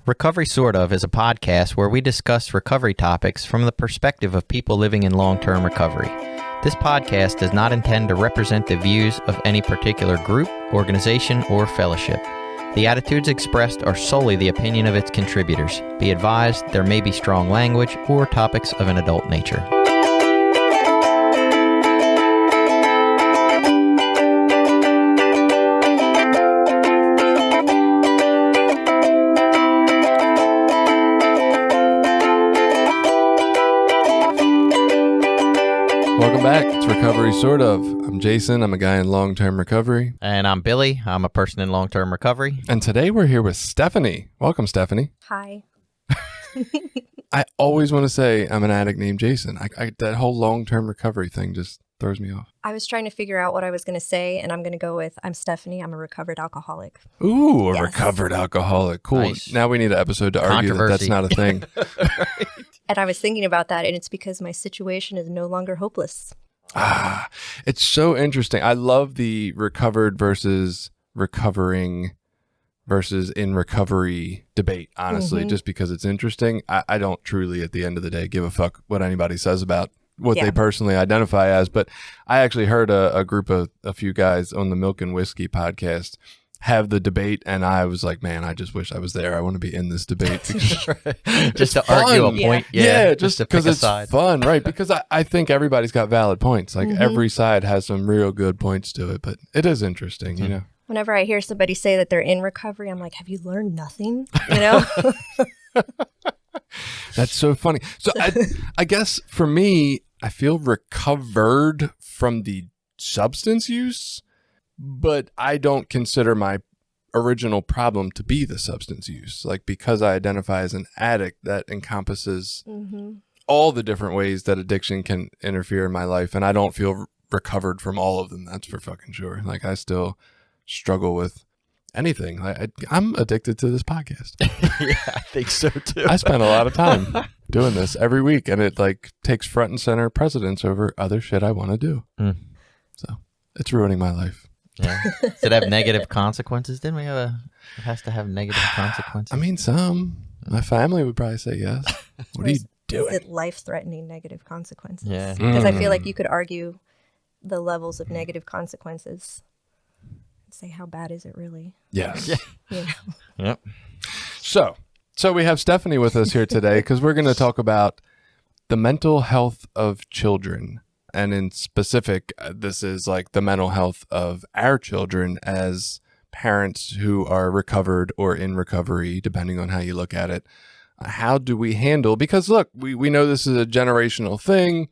Recovery Sort Of is a podcast where we discuss recovery topics from the perspective of people living in long-term recovery. This podcast does not intend to represent the views of any particular group, organization, or fellowship. The attitudes expressed are solely the opinion of its contributors. Be advised, there may be strong language or topics of an adult nature. Welcome back. It's Recovery Sort Of. I'm Jason. I'm a guy in long-term recovery. And I'm Billy. I'm a person in long-term recovery. And today we're here with Stephanie. Welcome, Stephanie. Hi. I always want to say I'm an addict named Jason. That whole long-term recovery thing just throws me off. I was trying to figure out what I was going to say, and I'm going to go with, I'm Stephanie. I'm a recovered alcoholic. Ooh, a Yes. recovered alcoholic. Cool. Nice. Now we need an episode to argue that that's Controversy. not a thing. And I was thinking about that, and it's because my situation is no longer hopeless. It's so interesting. I love the recovered versus recovering versus in recovery debate, honestly, just because it's interesting. I don't truly, at the end of the day, give a fuck what anybody says about what they personally identify as. But I actually heard a group of a few guys on the Milk and Whiskey podcast have the debate, and I was like, man, I just wish I was there. I want to be in this debate. Just to argue a point. Yeah, just to pick because a it's side. fun, right? Because I think everybody's got valid points. Like every side has some real good points to it, but it is interesting, you know? Whenever I hear somebody say that they're in recovery, I'm like, have you learned nothing? You know? That's so funny. So I guess for me, I feel recovered from the substance use, but I don't consider my original problem to be the substance use. Like, because I identify as an addict, that encompasses all the different ways that addiction can interfere in my life. And I don't feel recovered from all of them. That's for fucking sure. Like, I still struggle with anything. I'm addicted to this podcast. Yeah, I think so too. I spend a lot of time doing this every week, and it like takes front and center precedence over other shit I want to do. So it's ruining my life. Yeah. Does it have negative consequences? Didn't we have it has to have negative consequences? I mean, my family would probably say yes. What are you Is doing? it life-threatening negative consequences? Yeah. Because I feel like you could argue the levels of negative consequences and say, how bad is it really? Yes. You know? Yep. So we have Stephanie with us here today because we're going to talk about the mental health of children. And in specific, this is like the mental health of our children as parents who are recovered or in recovery, depending on how you look at it. How do we handle, because look, we know this is a generational thing.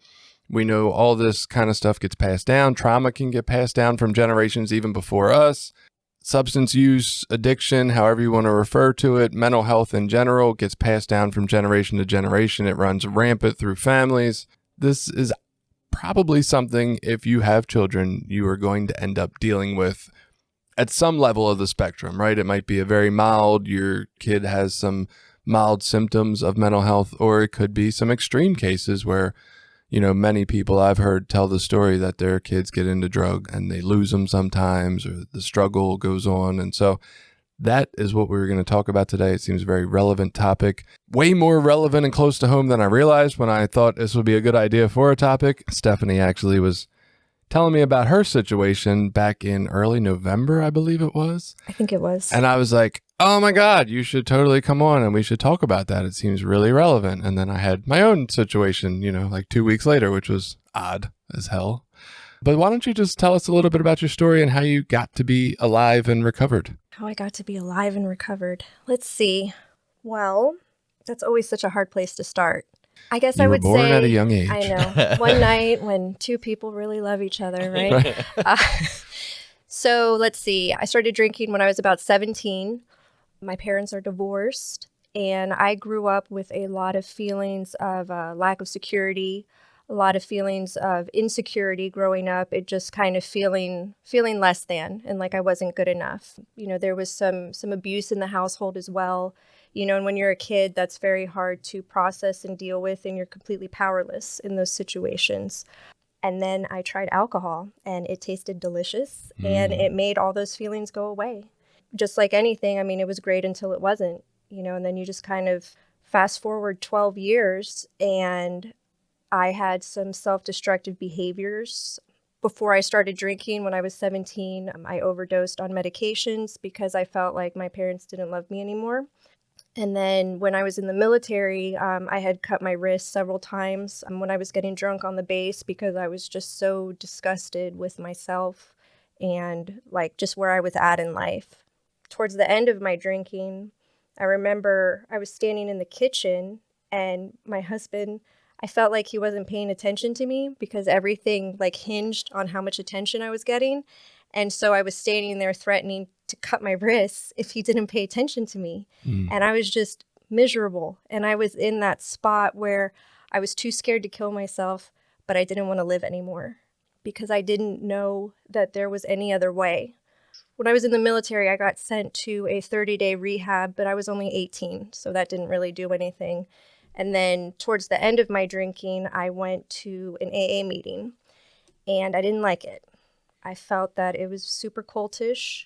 We know all this kind of stuff gets passed down. Trauma can get passed down from generations even before us. Substance use, addiction, however you want to refer to it, mental health in general gets passed down from generation to generation. It runs rampant through families. This is probably something, if you have children, you are going to end up dealing with at some level of the spectrum, right? It might be a very mild, your kid has some mild symptoms of mental health, or it could be some extreme cases where, you know, many people I've heard tell the story that their kids get into drug and they lose them sometimes, or the struggle goes on. And so that is what we're going to talk about today. It seems a very relevant topic, way more relevant and close to home than I realized when I thought this would be a good idea for a topic. Stephanie actually was telling me about her situation back in early November, I believe it was. I think it was. And I was like, oh my God, you should totally come on and we should talk about that. It seems really relevant. And then I had my own situation, you know, like 2 weeks later, which was odd as hell. But why don't you just tell us a little bit about your story and how you got to be alive and recovered? How I got to be alive and recovered. Let's see. Well, that's always such a hard place to start. I guess I would say, You were born at a young age. I know. One night when two people really love each other, right? So let's see. I started drinking when I was about 17. My parents are divorced, and I grew up with a lot of feelings of lack of security, a lot of feelings of insecurity growing up. It just kind of feeling less than, and like I wasn't good enough. You know, there was some abuse in the household as well. You know, and when you're a kid, that's very hard to process and deal with, and you're completely powerless in those situations. And then I tried alcohol, and it tasted delicious, and it made all those feelings go away. Just like anything, I mean, it was great until it wasn't. and then you just kind of fast forward 12 years and I had some self-destructive behaviors. Before I started drinking when I was 17, I overdosed on medications because I felt like my parents didn't love me anymore. And then when I was in the military, I had cut my wrist several times when I was getting drunk on the base because I was just so disgusted with myself and like just where I was at in life. Towards the end of my drinking, I remember I was standing in the kitchen and my husband, I felt like he wasn't paying attention to me because everything like hinged on how much attention I was getting. And so I was standing there threatening to cut my wrists if he didn't pay attention to me. And I was just miserable. And I was in that spot where I was too scared to kill myself, but I didn't want to live anymore because I didn't know that there was any other way. When I was in the military, I got sent to a 30-day rehab, but I was only 18, so that didn't really do anything. And then towards the end of my drinking, I went to an AA meeting, and I didn't like it. I felt that it was super cultish,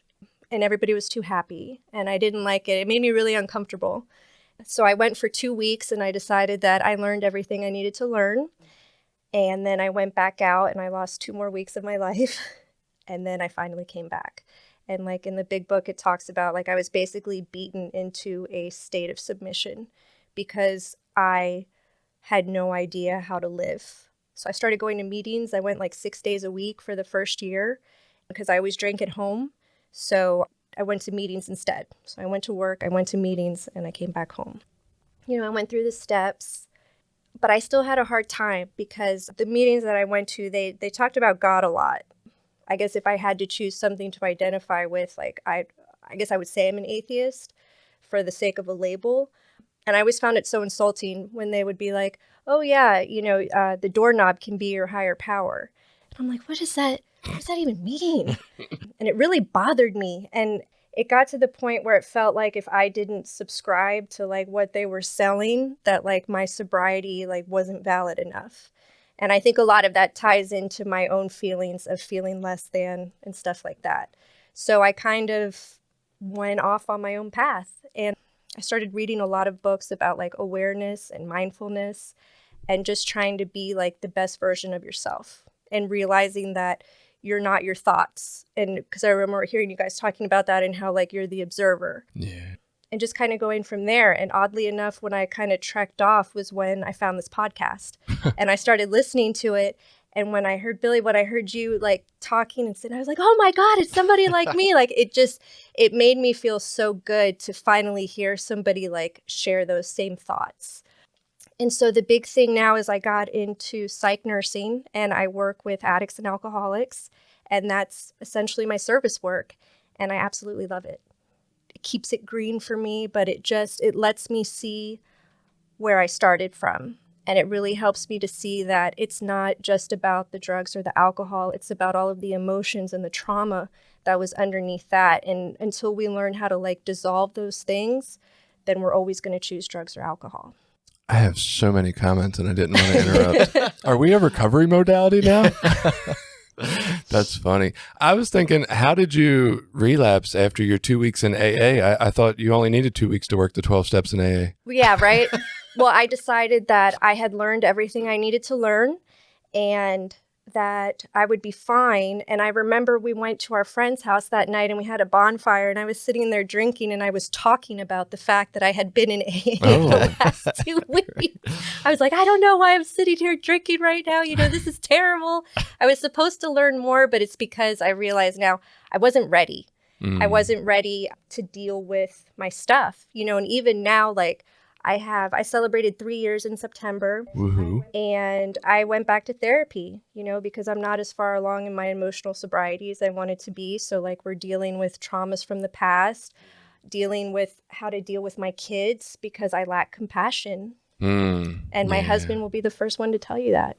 and everybody was too happy, and I didn't like it. It made me really uncomfortable. So I went for 2 weeks, and I decided that I learned everything I needed to learn. And then I went back out, and I lost 2 more weeks of my life, and then I finally came back. And like in the big book, it talks about like I was basically beaten into a state of submission because I had no idea how to live. So I started going to meetings. I went like 6 days a week for the first year because I always drank at home. So I went to meetings instead. So I went to work, I went to meetings, and I came back home. I went through the steps, but I still had a hard time because the meetings that I went to, they talked about God a lot. I guess if I had to choose something to identify with, like I guess I would say I'm an atheist for the sake of a label. And I always found it so insulting when they would be like, oh yeah, the doorknob can be your higher power. And I'm like, what does that even mean? And it really bothered me. And it got to the point where it felt like if I didn't subscribe to like what they were selling, that like my sobriety like wasn't valid enough. And I think a lot of that ties into my own feelings of feeling less than and stuff like that. So I kind of went off on my own path. And I started reading a lot of books about like awareness and mindfulness and just trying to be like the best version of yourself and realizing that you're not your thoughts. And because I remember hearing you guys talking about that and how like you're the observer. Yeah. And just kind of going from there. And oddly enough, when I kind of trekked off was when I found this podcast and I started listening to it. And when I heard Billy, when I heard you like talking and sitting, I was like, oh my God, it's somebody like me. Like it made me feel so good to finally hear somebody like share those same thoughts. And so the big thing now is I got into psych nursing and I work with addicts and alcoholics. And that's essentially my service work. And I absolutely love it. It keeps it green for me, but it lets me see where I started from. And it really helps me to see that it's not just about the drugs or the alcohol. It's about all of the emotions and the trauma that was underneath that. And until we learn how to like dissolve those things, then we're always going to choose drugs or alcohol. I have so many comments and I didn't want to interrupt. Are we a recovery modality now? That's funny. I was thinking, how did you relapse after your 2 weeks in AA? I thought you only needed 2 weeks to work the 12 steps in AA. Yeah, right. Well, I decided that I had learned everything I needed to learn and that I would be fine. And I remember we went to our friend's house that night and we had a bonfire and I was sitting there drinking and I was talking about the fact that I had been in AA the last 2 weeks. I was like, I don't know why I'm sitting here drinking right now. This is terrible. I was supposed to learn more, but it's because I realize now I wasn't ready. I wasn't ready to deal with my stuff, and even now, like, I celebrated 3 years in September. Woohoo. And I went back to therapy, because I'm not as far along in my emotional sobriety as I wanted to be. So like we're dealing with traumas from the past, dealing with how to deal with my kids because I lack compassion. And my husband will be the first one to tell you that,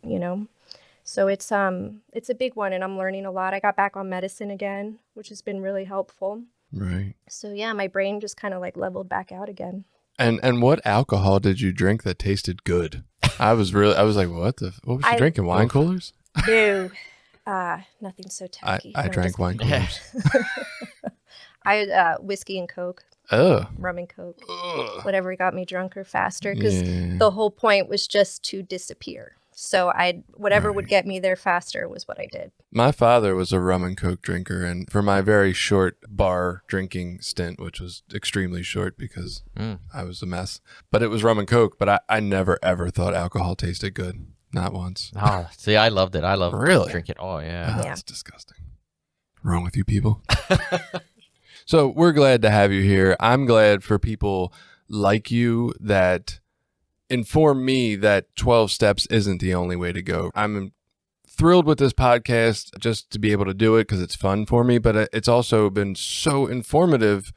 So it's a big one and I'm learning a lot. I got back on medicine again, which has been really helpful. Right. So yeah, my brain just kind of like leveled back out again. And what alcohol did you drink that tasted good? I was like, what was you drinking? Wine coolers? No, nothing so tacky. I drank wine coolers. I had whiskey and Coke. Oh. rum and Coke, Ugh. whatever got me drunker faster, because Yeah. the whole point was just to disappear. So whatever would get me there faster was what I did. My father was a rum and Coke drinker, and for my very short bar drinking stint, which was extremely short because I was a mess, but it was rum and Coke, but I never ever thought alcohol tasted good. Not once. Oh, see, I loved it. I love Really? drinking. Oh, yeah. Oh, Yeah. that's disgusting. Wrong with you people. So we're glad to have you here. I'm glad for people like you that inform me that 12 steps isn't the only way to go. I'm thrilled with this podcast just to be able to do it because it's fun for me, but it's also been so informative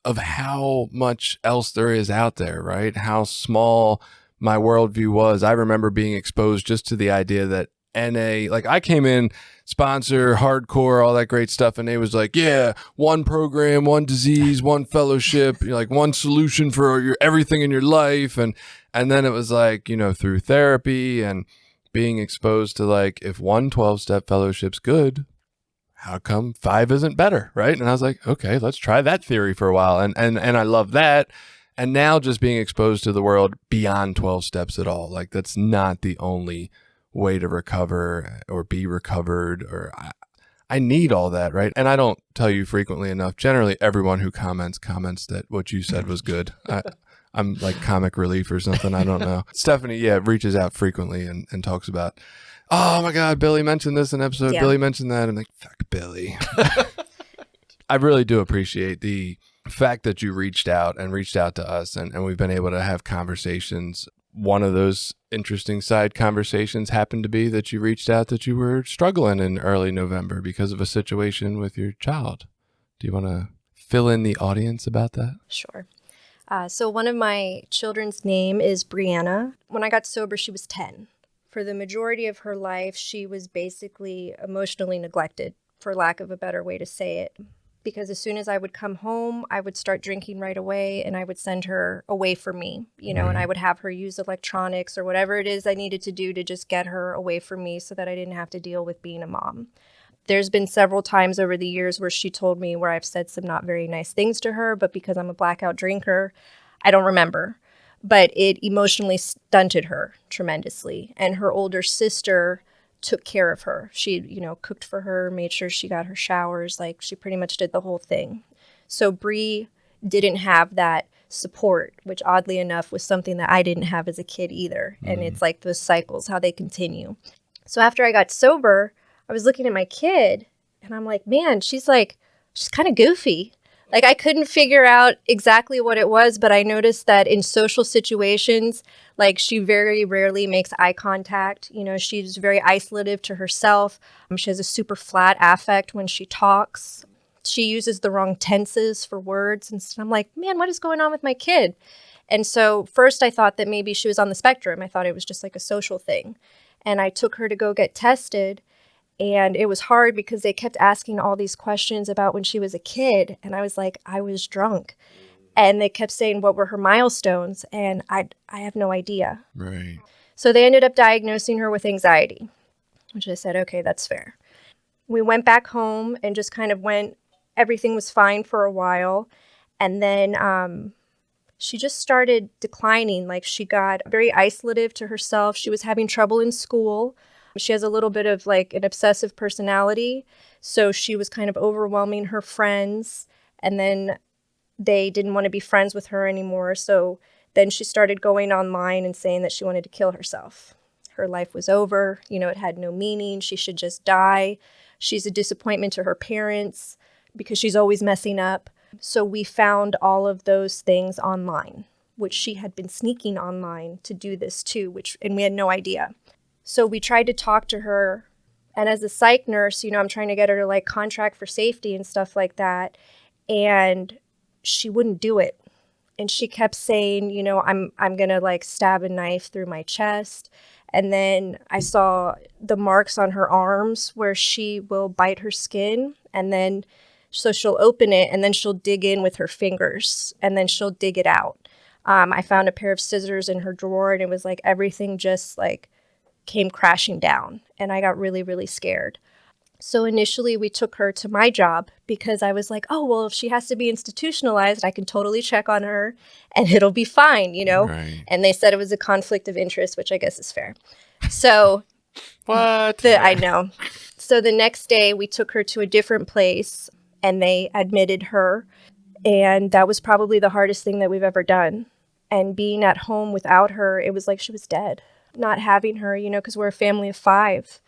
of how much else there is out there, right? How small my worldview was. I remember being exposed just to the idea that NA, like I came in, sponsor, hardcore, all that great stuff, and it was like, yeah, one program, one disease, one fellowship, like one solution for everything in your life, and then it was like, through therapy and being exposed to like, if one 12-step fellowship's good, how come 5 isn't better, right? And I was like, okay, let's try that theory for a while, and I love that. And now just being exposed to the world beyond 12 steps at all, like that's not the only way to recover or be recovered, or I need all that, right? And I don't tell you frequently enough. Generally, everyone who comments that what you said was good. I'm like comic relief or something. I don't know. Stephanie, reaches out frequently and talks about, oh my God, Billy mentioned this in episode. Yeah. Billy mentioned that. I'm like, fuck Billy. I really do appreciate the fact that you reached out to us, and we've been able to have conversations. One of those interesting side conversations happened to be that you reached out that you were struggling in early November because of a situation with your child. Do you want to fill in the audience about that? Sure. So one of my children's name is Brianna. When I got sober, she was 10. For the majority of her life, she was basically emotionally neglected, for lack of a better way to say it. Because as soon as I would come home, I would start drinking right away, and I would send her away from me, and I would have her use electronics or whatever it is I needed to do to just get her away from me so that I didn't have to deal with being a mom. There's been several times over the years where she told me where I've said some not very nice things to her, but because I'm a blackout drinker, I don't remember. But it emotionally stunted her tremendously. And her older sister took care of her. She, cooked for her, made sure she got her showers. Like, she pretty much did the whole thing. So Bree didn't have that support, which oddly enough was something that I didn't have as a kid either. And it's like those cycles, how they continue. So after I got sober, I was looking at my kid and I'm like, man, she's kind of goofy. Like, I couldn't figure out exactly what it was, but I noticed that in social situations, like, she very rarely makes eye contact. She's very isolative to herself. She has a super flat affect when she talks. She uses the wrong tenses for words. And so I'm like, man, what is going on with my kid? And so first I thought that maybe she was on the spectrum. I thought it was just like a social thing. And I took her to go get tested. And it was hard because they kept asking all these questions about when she was a kid. And I was like, I was drunk. And they kept saying, what were her milestones? And I have no idea. Right. So they ended up diagnosing her with anxiety, which I said, okay, that's fair. We went back home and just kind of everything was fine for a while. And then she just started declining. Like, she got very isolative to herself. She was having trouble in school. She has a little bit of like an obsessive personality. So she was kind of overwhelming her friends. And then they didn't want to be friends with her anymore. So then she started going online and saying that she wanted to kill herself. Her life was over. It had no meaning. She should just die. She's a disappointment to her parents because she's always messing up. So we found all of those things online, which she had been sneaking online to do this too, and we had no idea. So we tried to talk to her, and as a psych nurse, I'm trying to get her to like contract for safety and stuff like that, and she wouldn't do it. And she kept saying, I'm going to like stab a knife through my chest. And then I saw the marks on her arms where she will bite her skin, and then so she'll open it and then she'll dig in with her fingers and then she'll dig it out. I found a pair of scissors in her drawer, and it was like everything just like came crashing down, and I got really, really scared. So initially we took her to my job because I was like, oh, well, if she has to be institutionalized, I can totally check on her and it'll be fine, Right. And they said it was a conflict of interest, which I guess is fair. So What? I know. So the next day we took her to a different place and they admitted her. And that was probably the hardest thing that we've ever done. And being at home without her, it was like she was dead. Not having her, because we're a family of 5.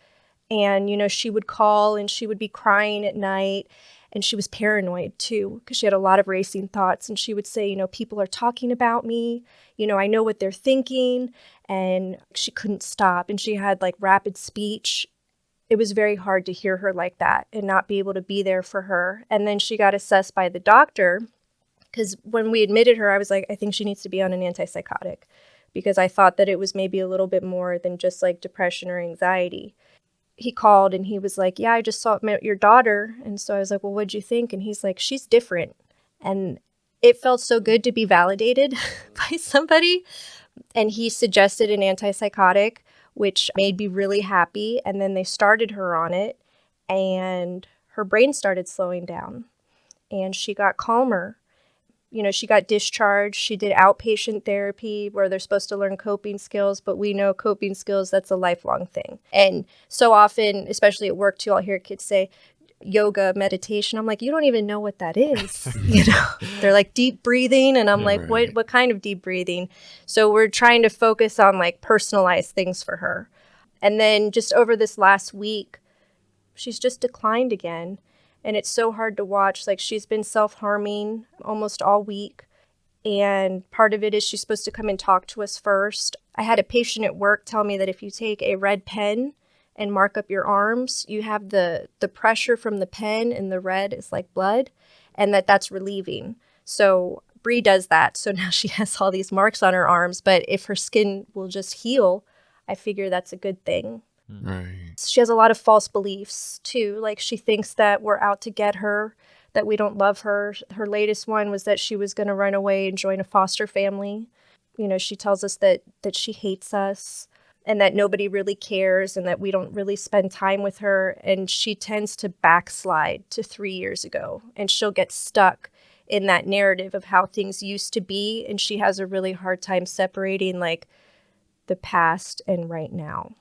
And, she would call and she would be crying at night. And she was paranoid too, because she had a lot of racing thoughts. And she would say, people are talking about me. I know what they're thinking. And she couldn't stop. And she had like rapid speech. It was very hard to hear her like that and not be able to be there for her. And then she got assessed by the doctor, because when we admitted her, I was like, I think she needs to be on an antipsychotic, because I thought that it was maybe a little bit more than just like depression or anxiety. He called and he was like, yeah, I just met your daughter. And so I was like, well, what'd you think? And he's like, she's different. And it felt so good to be validated by somebody. And he suggested an antipsychotic, which made me really happy. And then they started her on it and her brain started slowing down and she got calmer. She got discharged. She did outpatient therapy where they're supposed to learn coping skills, but we know coping skills, that's a lifelong thing. And so often, especially at work too, I'll hear kids say, yoga, meditation. I'm like, you don't even know what that is. They're like deep breathing. And I'm like, Right. what kind of deep breathing? So we're trying to focus on like personalized things for her. And then just over this last week, she's just declined again. And it's so hard to watch. Like she's been self-harming almost all week. And part of it is she's supposed to come and talk to us first. I had a patient at work tell me that if you take a red pen and mark up your arms, you have the pressure from the pen and the red is like blood, and that's relieving. So Bree does that. So now she has all these marks on her arms, but if her skin will just heal, I figure that's a good thing. Right. She has a lot of false beliefs too. Like she thinks that we're out to get her, that we don't love her. Her latest one was that she was going to run away and join a foster family. She tells us that she hates us and that nobody really cares and that we don't really spend time with her. And she tends to backslide to 3 years ago and she'll get stuck in that narrative of how things used to be. And she has a really hard time separating like the past and right now.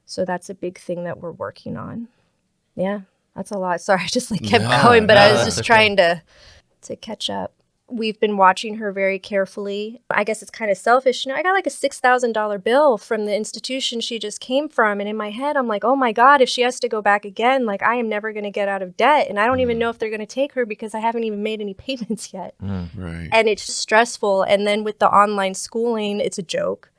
So that's a big thing that we're working on. Yeah, that's a lot. Sorry, I just kept going, but I was just trying to catch up. We've been watching her very carefully. I guess it's kind of selfish. I got a $6,000 bill from the institution she just came from. And in my head, I'm like, oh my God, if she has to go back again, I am never going to get out of debt. And I don't even know if they're going to take her because I haven't even made any payments yet. Right. And it's stressful. And then with the online schooling, it's a joke.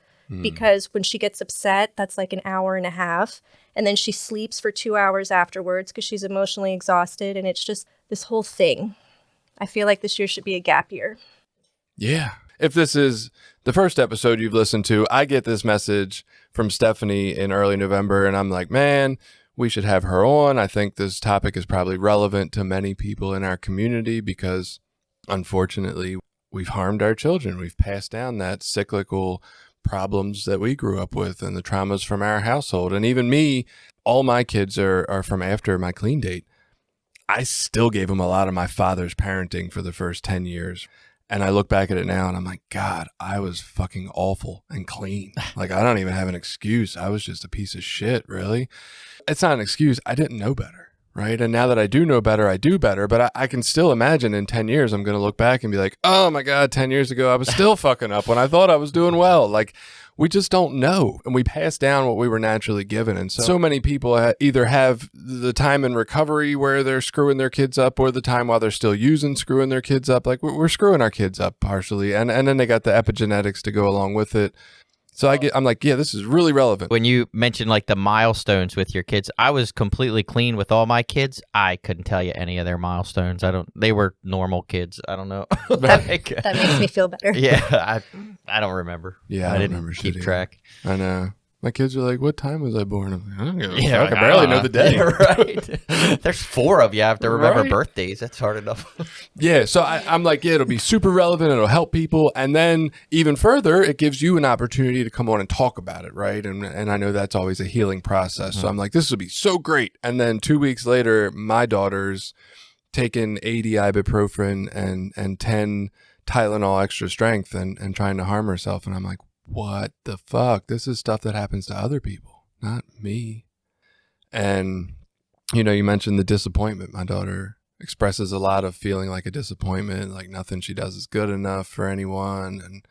Because when she gets upset, that's like an hour and a half. And then she sleeps for 2 hours afterwards because she's emotionally exhausted. And it's just this whole thing. I feel like this year should be a gap year. Yeah. If this is the first episode you've listened to, I get this message from Stephanie in early November. And I'm like, man, we should have her on. I think this topic is probably relevant to many people in our community because, unfortunately, we've harmed our children. We've passed down that cyclical problems that we grew up with and the traumas from our household. And even me, all my kids are from after my clean date. I still gave them a lot of my father's parenting for the first 10 years. And I look back at it now and I'm like, God, I was fucking awful and clean. I don't even have an excuse. I was just a piece of shit, really. It's not an excuse. I didn't know better. Right. And now that I do know better, I do better. But I can still imagine in 10 years, I'm going to look back and be like, oh my God, 10 years ago, I was still fucking up when I thought I was doing well. We just don't know. And we pass down what we were naturally given. And so many people either have the time in recovery where they're screwing their kids up or the time while they're still using screwing their kids up. We're screwing our kids up partially. And then they got the epigenetics to go along with it. So I'm like, yeah, this is really relevant. When you mentioned the milestones with your kids, I was completely clean with all my kids. I couldn't tell you any of their milestones. They were normal kids. I don't know. That makes me feel better. Yeah, I don't remember. Yeah, I didn't remember keep shit track. I know. My kids are like, what time was I born? I'm like, I don't give a Yeah, fuck. I barely know the day. Yeah, right. There's 4 of you. I have to remember Right. birthdays. That's hard enough. Yeah, so I'm like, yeah, it'll be super relevant. It'll help people. And then even further, it gives you an opportunity to come on and talk about it, right? And I know that's always a healing process. So I'm like, this will be so great. And then 2 weeks later, my daughter's taking 80 ibuprofen and 10 Tylenol extra strength and trying to harm herself. And I'm like, what the fuck? This is stuff that happens to other people, not me. And, you know, you mentioned the disappointment. My daughter expresses a lot of feeling like a disappointment, like nothing she does is good enough for anyone. And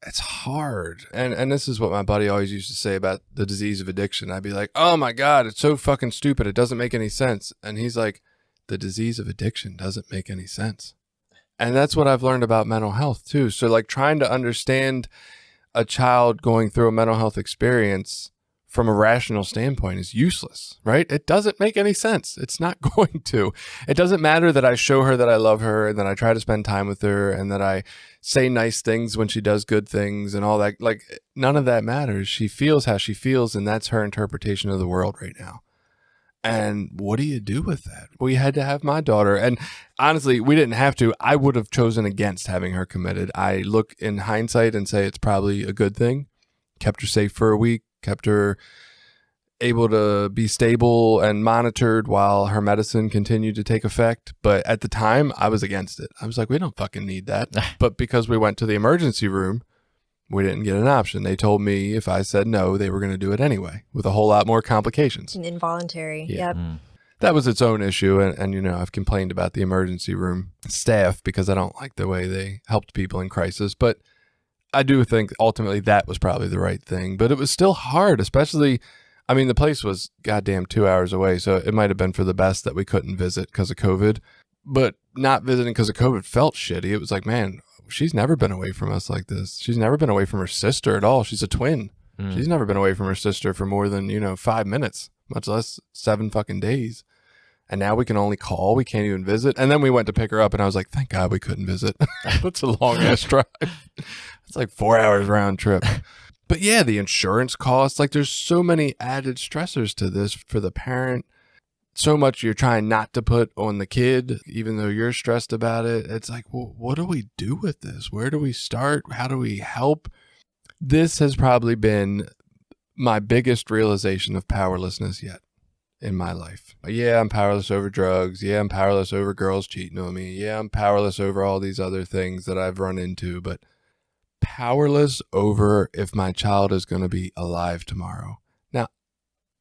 it's hard. And this is what my buddy always used to say about the disease of addiction. I'd be like, oh my God, it's so fucking stupid. It doesn't make any sense. And he's like, the disease of addiction doesn't make any sense. And that's what I've learned about mental health too. So like trying to understand a child going through a mental health experience from a rational standpoint is useless, right? It doesn't make any sense. It's not going to. It doesn't matter that I show her that I love her and that I try to spend time with her and that I say nice things when she does good things and all that. Like none of that matters. She feels how she feels, and that's her interpretation of the world right now. And what do you do with that? We had to have my daughter. And honestly, we didn't have to. I would have chosen against having her committed. I look in hindsight and say it's probably a good thing. Kept her safe for a week, kept her able to be stable and monitored while her medicine continued to take effect. But at the time, I was against it. I was like, we don't fucking need that. But because we went to the emergency room, we didn't get an option. They told me if I said no, they were going to do it anyway with a whole lot more complications. Involuntary. Yeah. Yep. That was its own issue. And, you know, I've complained about the emergency room staff because I don't like the way they helped people in crisis. But I do think ultimately that was probably the right thing. But it was still hard, especially, I mean, the place was goddamn 2 hours away. So it might have been for the best that we couldn't visit because of COVID. But not visiting because of COVID felt shitty. It was like, man, she's never been away from us like this. She's never been away from her sister at all. She's a twin. She's never been away from her sister for more than, 5 minutes, much less 7 fucking days. And now we can only call. We can't even visit. And then we went to pick her up and I was like, thank God we couldn't visit. That's a long ass drive. It's like 4 hours round trip. But yeah, the insurance costs, like there's so many added stressors to this for the parent. So much you're trying not to put on the kid, even though you're stressed about it. It's like, well, what do we do with this? Where do we start? How do we help? This has probably been my biggest realization of powerlessness yet in my life. Yeah, I'm powerless over drugs. Yeah, I'm powerless over girls cheating on me. Yeah, I'm powerless over all these other things that I've run into, but powerless over if my child is going to be alive tomorrow. Now,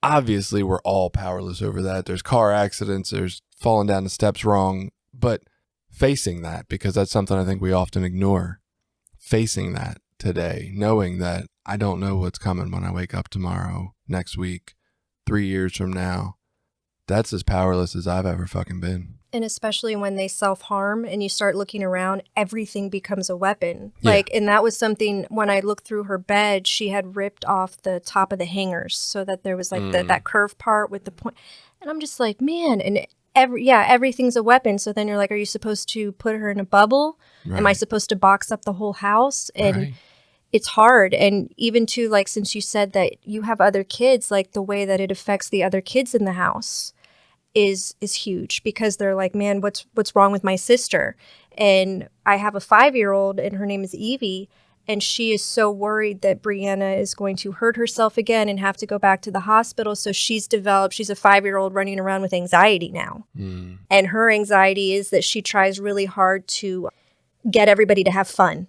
obviously, we're all powerless over that. There's car accidents, there's falling down the steps wrong, but facing that, because that's something I think we often ignore, facing that today, knowing that I don't know what's coming when I wake up tomorrow, next week, 3 years from now, that's as powerless as I've ever fucking been. And especially when they self-harm and you start looking around, everything becomes a weapon. Yeah. And that was something, when I looked through her bed, she had ripped off the top of the hangers so that there was that curved part with the point. And I'm just like, man, and everything's a weapon. So then you're like, are you supposed to put her in a bubble? Right. Am I supposed to box up the whole house? And Right. it's hard. And even too, like, since you said that you have other kids, like the way that it affects the other kids in the house is huge, because they're like, man, what's wrong with my sister? And I have a 5-year-old and her name is Evie, and she is so worried that Brianna is going to hurt herself again and have to go back to the hospital. So she's a 5-year-old running around with anxiety now. And her anxiety is that she tries really hard to get everybody to have fun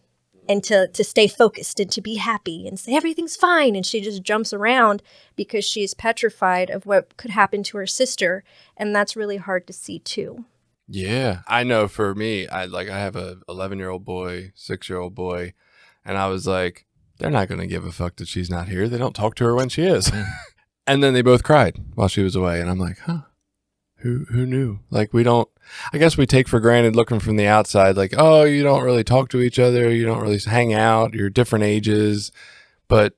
and to stay focused and to be happy and say everything's fine. And she just jumps around because she's petrified of what could happen to her sister. And that's really hard to see too. Yeah, I know for me, I have a 11-year-old boy, 6-year-old boy, and I was like, they're not going to give a fuck that she's not here. They don't talk to her when she is. And then they both cried while she was away. And I'm like, huh, who knew? Like, I guess we take for granted looking from the outside, like, oh, you don't really talk to each other. You don't really hang out. You're different ages, but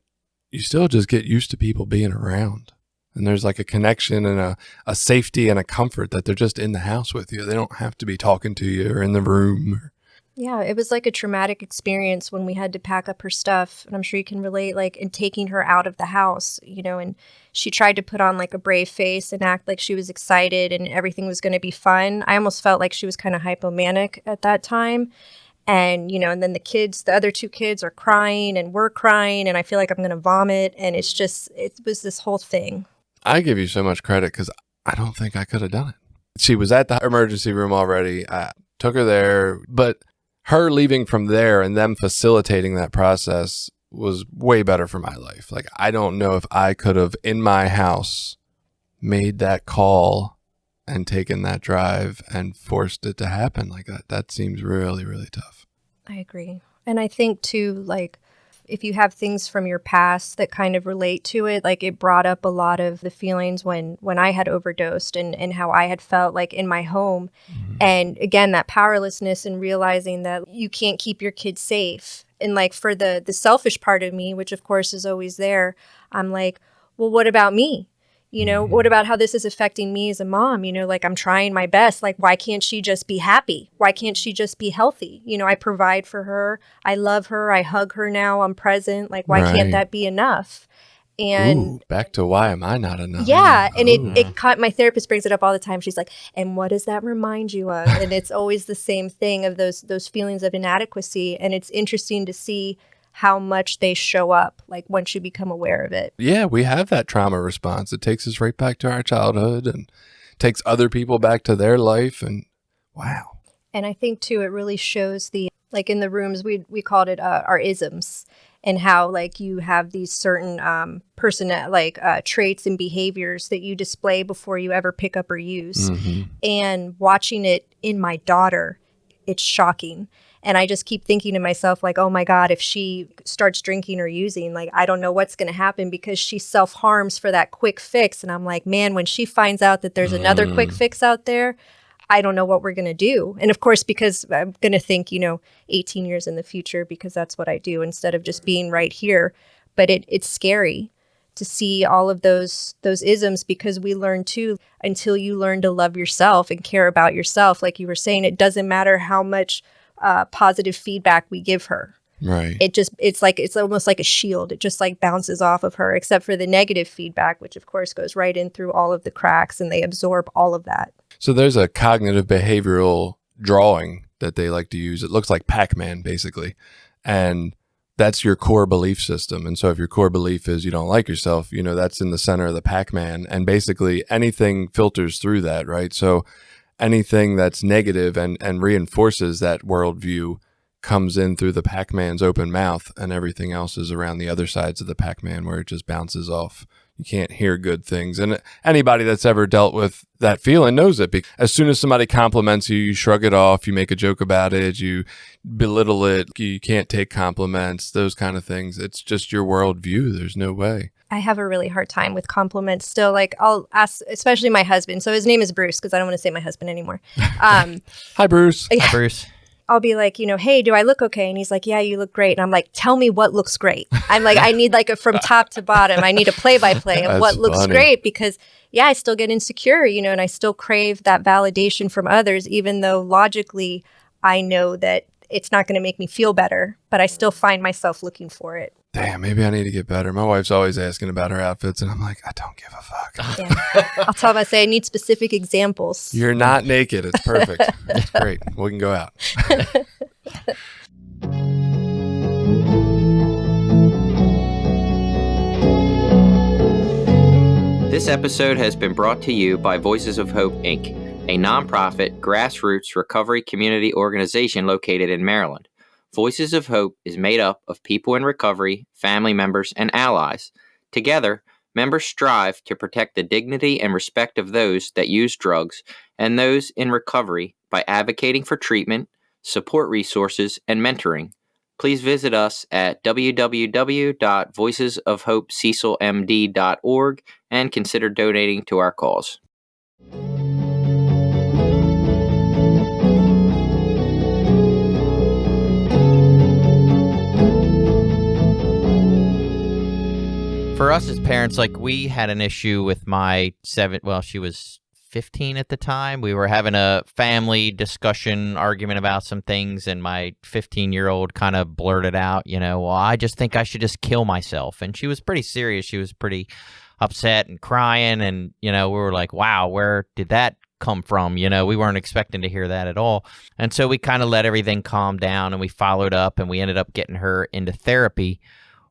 you still just get used to people being around. And there's like a connection and a safety and a comfort that they're just in the house with you. They don't have to be talking to you or in the room. Yeah, it was like a traumatic experience when we had to pack up her stuff. And I'm sure you can relate, like, in taking her out of the house, and she tried to put on like a brave face and act like she was excited and everything was going to be fun. I almost felt like she was kind of hypomanic at that time. And then the other two kids are crying and we're crying and I feel like I'm going to vomit. And it was this whole thing. I give you so much credit because I don't think I could have done it. She was at the emergency room already. I took her there, but her leaving from there and them facilitating that process was way better for my life. Like, I don't know if I could have, in my house, made that call and taken that drive and forced it to happen like that. That seems really, really tough. I agree. And I think, too, like, if you have things from your past that kind of relate to it, like it brought up a lot of the feelings when I had overdosed and how I had felt like in my home. Mm-hmm. And again, that powerlessness and realizing that you can't keep your kids safe. And like for the selfish part of me, which of course is always there, I'm like, well, what about me? What about how this is affecting me as a mom? Like I'm trying my best. Like, why can't she just be happy? Why can't she just be healthy? I provide for her. I love her. I hug her now. I'm present. Like, why can't that be enough? And back to why am I not enough? Yeah. And it caught, my therapist brings it up all the time. She's like, and what does that remind you of? And it's always the same thing of those feelings of inadequacy. And it's interesting to see how much they show up, like once you become aware of it. Yeah, we have that trauma response. It takes us right back to our childhood and takes other people back to their life. And wow. And I think, too, it really shows like in the rooms, we called it our isms, and how like you have these certain traits and behaviors that you display before you ever pick up or use. Mm-hmm. And watching it in my daughter, it's shocking. And I just keep thinking to myself, like, oh, my God, if she starts drinking or using, like, I don't know what's going to happen because she self-harms for that quick fix. And I'm like, man, when she finds out that there's another quick fix out there, I don't know what we're going to do. And of course, because I'm going to think, 18 years in the future, because that's what I do instead of just being right here. But it's scary to see all of those isms, because we learn too, until you learn to love yourself and care about yourself, like you were saying, it doesn't matter how much positive feedback we give her. Right. It's almost like a shield. It just like bounces off of her, except for the negative feedback, which of course goes right in through all of the cracks, and they absorb all of that. So there's a cognitive behavioral drawing that they like to use. It looks like Pac-Man basically. And that's your core belief system. And so if your core belief is you don't like yourself, that's in the center of the Pac-Man, and basically anything filters through that, right? So anything that's negative and reinforces that worldview comes in through the Pac-Man's open mouth, and everything else is around the other sides of the Pac-Man where it just bounces off. You can't hear good things. And anybody that's ever dealt with that feeling knows it. As soon as somebody compliments you, you shrug it off, you make a joke about it, you belittle it, you can't take compliments, those kind of things. It's just your worldview. There's no way. I have a really hard time with compliments still. Like I'll ask, especially my husband. So his name is Bruce, because I don't want to say my husband anymore. Hi, Bruce. Hi, Bruce. I'll be like, hey, do I look okay? And he's like, yeah, you look great. And I'm like, tell me what looks great. I'm like, I need like a from top to bottom. I need a play-by-play of what looks great, because I still get insecure, and I still crave that validation from others, even though logically I know that it's not going to make me feel better, but I still find myself looking for it. Damn, maybe I need to get better. My wife's always asking about her outfits, and I'm like, I don't give a fuck. Yeah. I'll tell them, I say, I need specific examples. You're not naked. It's perfect. It's great. We can go out. This episode has been brought to you by Voices of Hope, Inc., a nonprofit, grassroots recovery community organization located in Maryland. Voices of Hope is made up of people in recovery, family members, and allies. Together, members strive to protect the dignity and respect of those that use drugs and those in recovery by advocating for treatment, support resources, and mentoring. Please visit us at www.voicesofhopececilmd.org and consider donating to our cause. For us as parents, like we had an issue with my she was 15 at the time. We were having a family discussion argument about some things, and my 15-year-old kind of blurted out, well, I just think I should just kill myself. And she was pretty serious. She was pretty upset and crying, and, we were like, wow, where did that come from? We weren't expecting to hear that at all. And so we kind of let everything calm down, and we followed up, and we ended up getting her into therapy.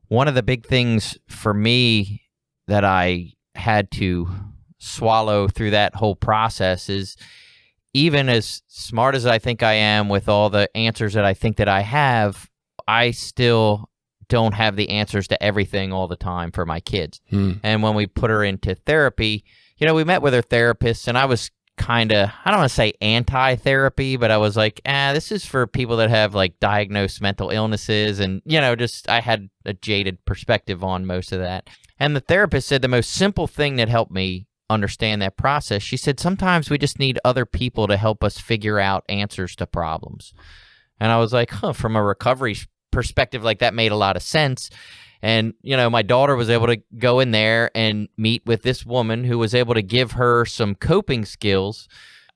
One of the big things for me that I had to swallow through that whole process is, even as smart as I think I am with all the answers that I think that I have, I still don't have the answers to everything all the time for my kids. And when we put her into therapy, we met with her therapist, and I was kind of, I don't want to say anti-therapy, but I was like, this is for people that have like diagnosed mental illnesses. And, just I had a jaded perspective on most of that. And the therapist said the most simple thing that helped me understand that process. She said, sometimes we just need other people to help us figure out answers to problems. And I was like, from a recovery perspective, like that made a lot of sense. And, my daughter was able to go in there and meet with this woman who was able to give her some coping skills.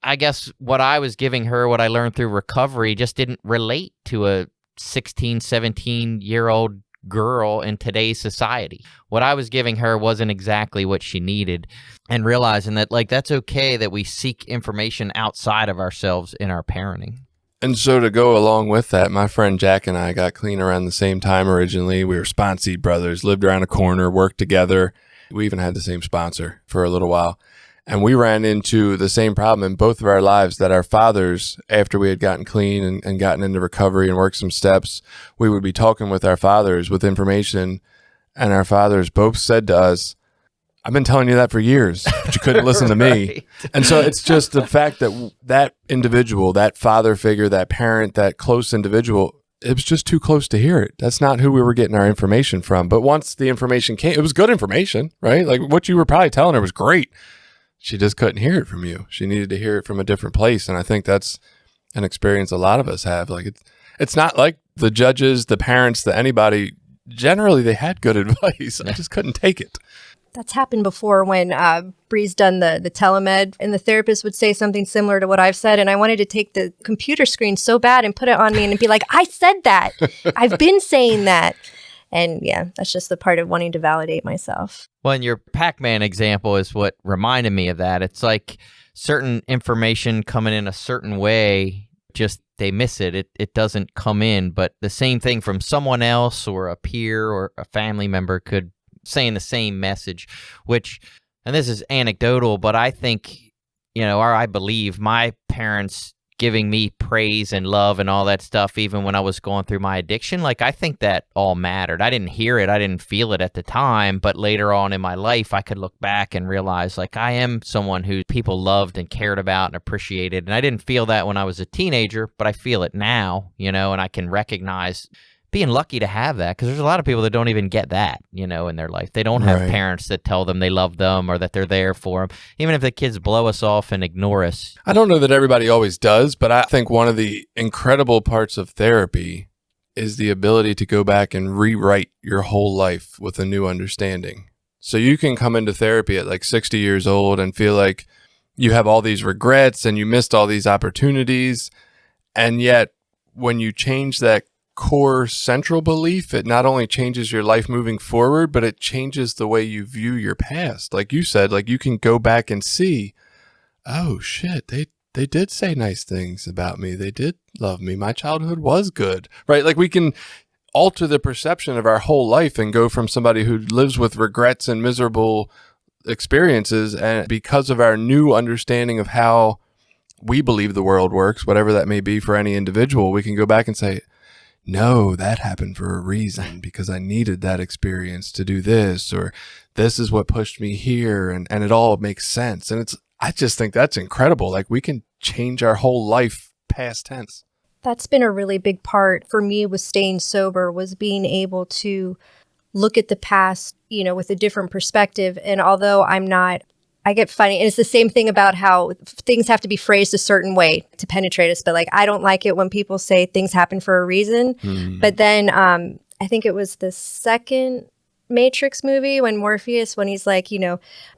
I guess what I was giving her, what I learned through recovery, just didn't relate to a 16, 17-year-old girl in today's society. What I was giving her wasn't exactly what she needed, and realizing that that's okay that we seek information outside of ourselves in our parenting. And so to go along with that, my friend Jack and I got clean around the same time originally. We were sponseed brothers, lived around a corner, worked together. We even had the same sponsor for a little while. And we ran into the same problem in both of our lives, that our fathers, after we had gotten clean and gotten into recovery and worked some steps, we would be talking with our fathers with information, and our fathers both said to us, I've been telling you that for years, but you couldn't listen to me. Right. And so it's just the fact that that individual, that father figure, that parent, that close individual, it was just too close to hear it. That's not who we were getting our information from. But once the information came, it was good information, right? Like what you were probably telling her was great. She just couldn't hear it from you. She needed to hear it from a different place. And I think that's an experience a lot of us have. Like it's not like the judges, the parents, anybody, generally they had good advice. I just couldn't take it. That's happened before when Bree's done the telemed, and the therapist would say something similar to what I've said. And I wanted to take the computer screen so bad and put it on me and be like, I said that. I've been saying that. And yeah, that's just the part of wanting to validate myself. Well, and your Pac-Man example is what reminded me of that. It's like certain information coming in a certain way, just they miss it. It doesn't come in. But the same thing from someone else or a peer or a family member could saying the same message, which, and this is anecdotal, but I think, or I believe my parents giving me praise and love and all that stuff, even when I was going through my addiction, I think that all mattered. I didn't hear it. I didn't feel it at the time, but later on in my life, I could look back and realize I am someone who people loved and cared about and appreciated. And I didn't feel that when I was a teenager, but I feel it now, and I can recognize being lucky to have that, because there's a lot of people that don't even get that, in their life. They don't have parents that tell them they love them or that they're there for them, even if the kids blow us off and ignore us. I don't know that everybody always does, but I think one of the incredible parts of therapy is the ability to go back and rewrite your whole life with a new understanding. So you can come into therapy at 60 years old and feel like you have all these regrets and you missed all these opportunities. And yet when you change that core central belief, it not only changes your life moving forward, but it changes the way you view your past. Like you said, you can go back and see, oh shit, they did say nice things about me. They did love me. My childhood was good, right? We can alter the perception of our whole life and go from somebody who lives with regrets and miserable experiences, and because of our new understanding of how we believe the world works, whatever that may be for any individual, we can go back and say, no, that happened for a reason, because I needed that experience to do this, or this is what pushed me here. And it all makes sense. And I just think that's incredible. We can change our whole life past tense. That's been a really big part for me with staying sober, was being able to look at the past, with a different perspective. And although I get funny. And it's the same thing about how things have to be phrased a certain way to penetrate us. But I don't like it when people say things happen for a reason. But then I think it was the second Matrix movie when Morpheus, when he's like,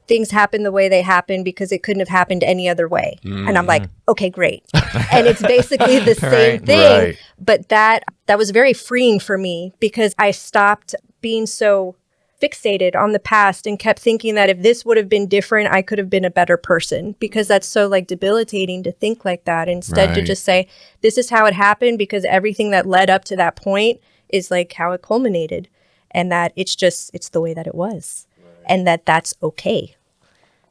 things happen the way they happen because it couldn't have happened any other way. And I'm like, okay, great. And it's basically the same thing. Right. But that was very freeing for me because I stopped being so fixated on the past and kept thinking that if this would have been different, I could have been a better person, because that's so like debilitating to think like that. Instead to just say, this is how it happened because everything that led up to that point is like how it culminated, and that it's the way that it was, and that's okay.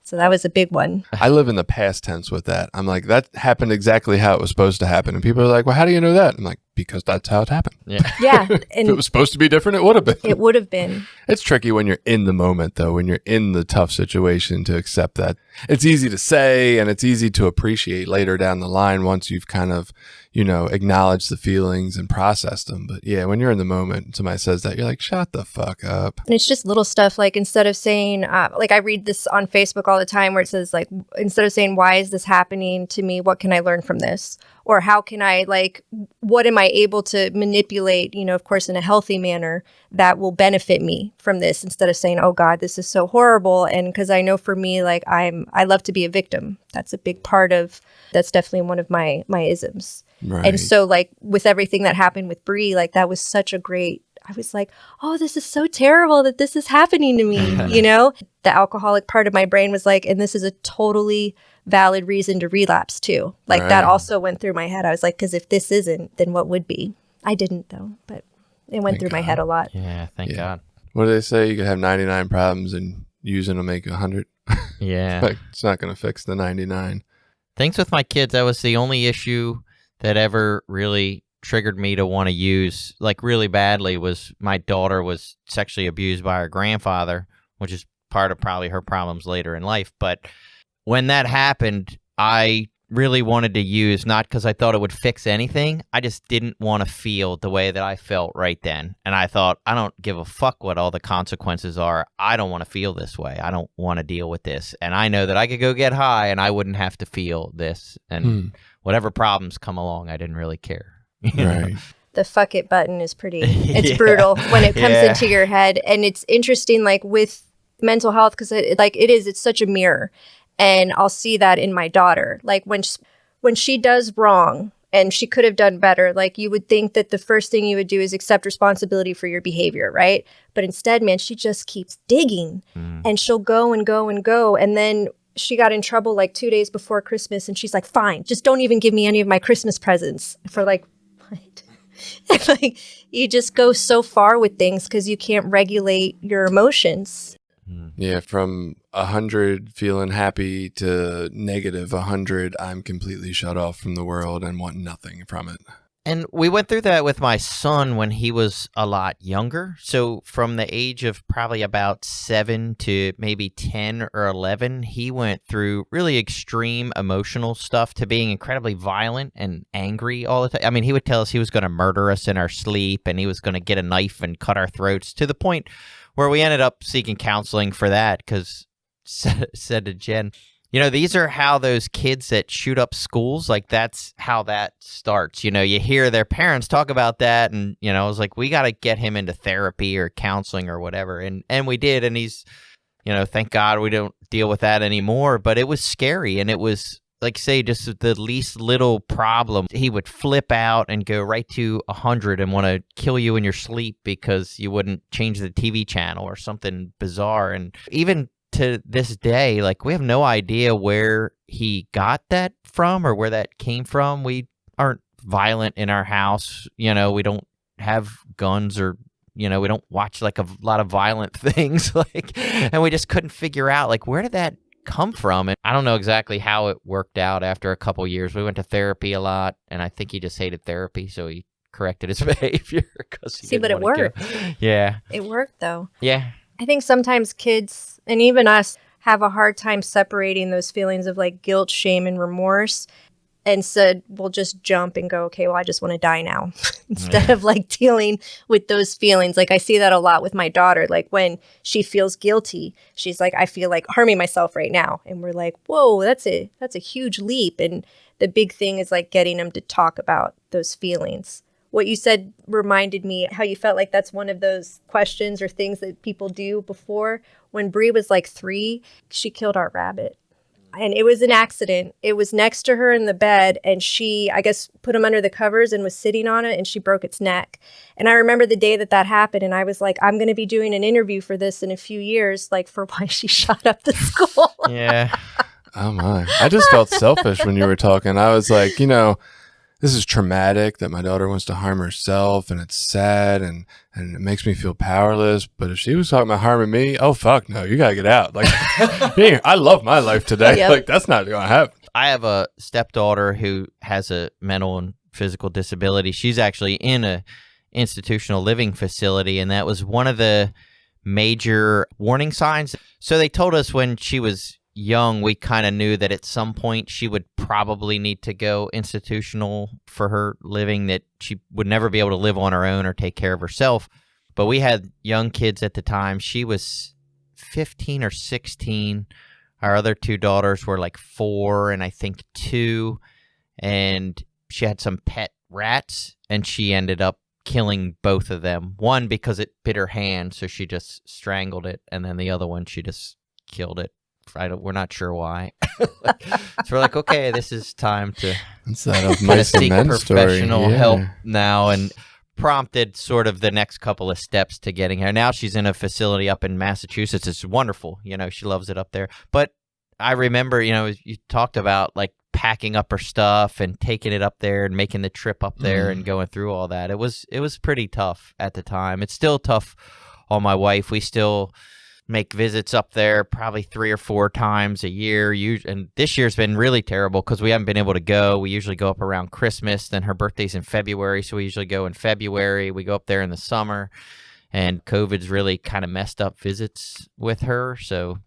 So that was a big one. I live in the past tense with that. I'm like, that happened exactly how it was supposed to happen. And people are like, well, how do you know that? I'm like, because that's how it happened. Yeah. If And it was supposed to be different, it would have been. it would have been. It's tricky when you're in the moment, though, when you're in the tough situation, to accept that. It's easy to say, and it's easy to appreciate later down the line once you've kind of, acknowledged the feelings and processed them. But yeah, when you're in the moment and somebody says that, you're like, shut the fuck up. And it's just little stuff, like instead of saying, like I read this on Facebook all the time where it says like, instead of saying, why is this happening to me? What can I learn from this? Or how can I, like, what am I able to manipulate, of course, in a healthy manner that will benefit me from this, instead of saying, oh God, this is so horrible. And because I know for me, like I love to be a victim. That's a big part of, that's definitely one of my isms. Right. And so like with everything that happened with Bree, like that was such a great, I was like, oh, this is so terrible that this is happening to me. The alcoholic part of my brain was like, and this is a totally valid reason to relapse too. Like that also went through my head. I was like, because if this isn't, then what would be? I didn't though, but it went through my head a lot. Yeah, thank God. What do they say? You could have 99 problems and using to make 100. Yeah. Like, it's not going to fix the 99. Things with my kids, that was the only issue that ever really triggered me to want to use, like really badly, was my daughter was sexually abused by her grandfather, which is part of probably her problems later in life. But when that happened, I really wanted to use, not because I thought it would fix anything. I just didn't want to feel the way that I felt right then. And I thought, I don't give a fuck what all the consequences are. I don't want to feel this way. I don't want to deal with this. And I know that I could go get high and I wouldn't have to feel this. And whatever problems come along, I didn't really care. Right. The fuck it button is it's brutal when it comes into your head. And it's interesting, like with mental health, because it's such a mirror. And I'll see that in my daughter. Like when she does wrong and she could have done better, like you would think that the first thing you would do is accept responsibility for your behavior, right? But instead, man, she just keeps digging and she'll go and go and go. And then she got in trouble like 2 days before Christmas and she's like, fine, just don't even give me any of my Christmas presents. For like, what? And like, you just go so far with things because you can't regulate your emotions. Yeah, from 100 feeling happy to negative 100, I'm completely shut off from the world and want nothing from it. And we went through that with my son when he was a lot younger. So from the age of probably about 7 to maybe 10 or 11, he went through really extreme emotional stuff to being incredibly violent and angry all the time. I mean, he would tell us he was going to murder us in our sleep and he was going to get a knife and cut our throats, to the point where we ended up seeking counseling for that, because said to Jen, these are how those kids that shoot up schools, like that's how that starts. You hear their parents talk about that, and I was like, we got to get him into therapy or counseling or whatever, and we did, and he's, thank God we don't deal with that anymore. But it was scary, and it was like, say, just the least little problem, he would flip out and go right to 100 and want to kill you in your sleep because you wouldn't change the TV channel or something bizarre. And even to this day, like, we have no idea where he got that from or where that came from. We aren't violent in our house. We don't have guns, or we don't watch like a lot of violent things, like, and we just couldn't figure out, like, where did that come from? And I don't know exactly how it worked out after a couple years. We went to therapy a lot, and I think he just hated therapy, so he corrected his behavior. But it worked. Yeah. It worked, though. Yeah. I think sometimes kids, and even us, have a hard time separating those feelings of like guilt, shame, and remorse. And said, we'll just jump and go, okay, well, I just want to die now, instead of like dealing with those feelings. Like I see that a lot with my daughter. Like when she feels guilty, she's like, I feel like harming myself right now. And we're like, whoa, that's a huge leap. And the big thing is like getting them to talk about those feelings. what you said reminded me how you felt like that's one of those questions or things that people do before. When Bree was like 3, she killed our rabbit. And it was an accident. It was next to her in the bed, and she, I guess, put him under the covers and was sitting on it, and she broke its neck. And I remember the day that happened, and I was like, I'm going to be doing an interview for this in a few years, like for why she shot up the school. Yeah. Oh my. I just felt selfish when you were talking. I was like, this is traumatic that my daughter wants to harm herself, and it's sad, and it makes me feel powerless. But if she was talking about harming me, oh fuck no, you gotta get out. Like, I love my life today. Yep. Like, that's not gonna happen. I have a stepdaughter who has a mental and physical disability. She's actually in a institutional living facility, and that was one of the major warning signs. So they told us when she was young, we kind of knew that at some point she would probably need to go institutional for her living, that she would never be able to live on her own or take care of herself. But we had young kids at the time. She was 15 or 16. Our other 2 daughters were like 4 and I think 2. And she had some pet rats, and she ended up killing both of them. One because it bit her hand, so she just strangled it. And then the other one, she just killed it. We're not sure why. So we're like, okay, this is time to seek professional help now, and prompted sort of the next couple of steps to getting her. Now she's in a facility up in Massachusetts. It's wonderful. She loves it up there. But I remember, you talked about like packing up her stuff and taking it up there and making the trip up there and going through all that. It was pretty tough at the time. It's still tough on my wife. We still make visits up there probably 3 or 4 times a year. And this year's been really terrible because we haven't been able to go. We usually go up around Christmas. Then her birthday's in February, so we usually go in February. We go up there in the summer, and COVID's really kind of messed up visits with her. So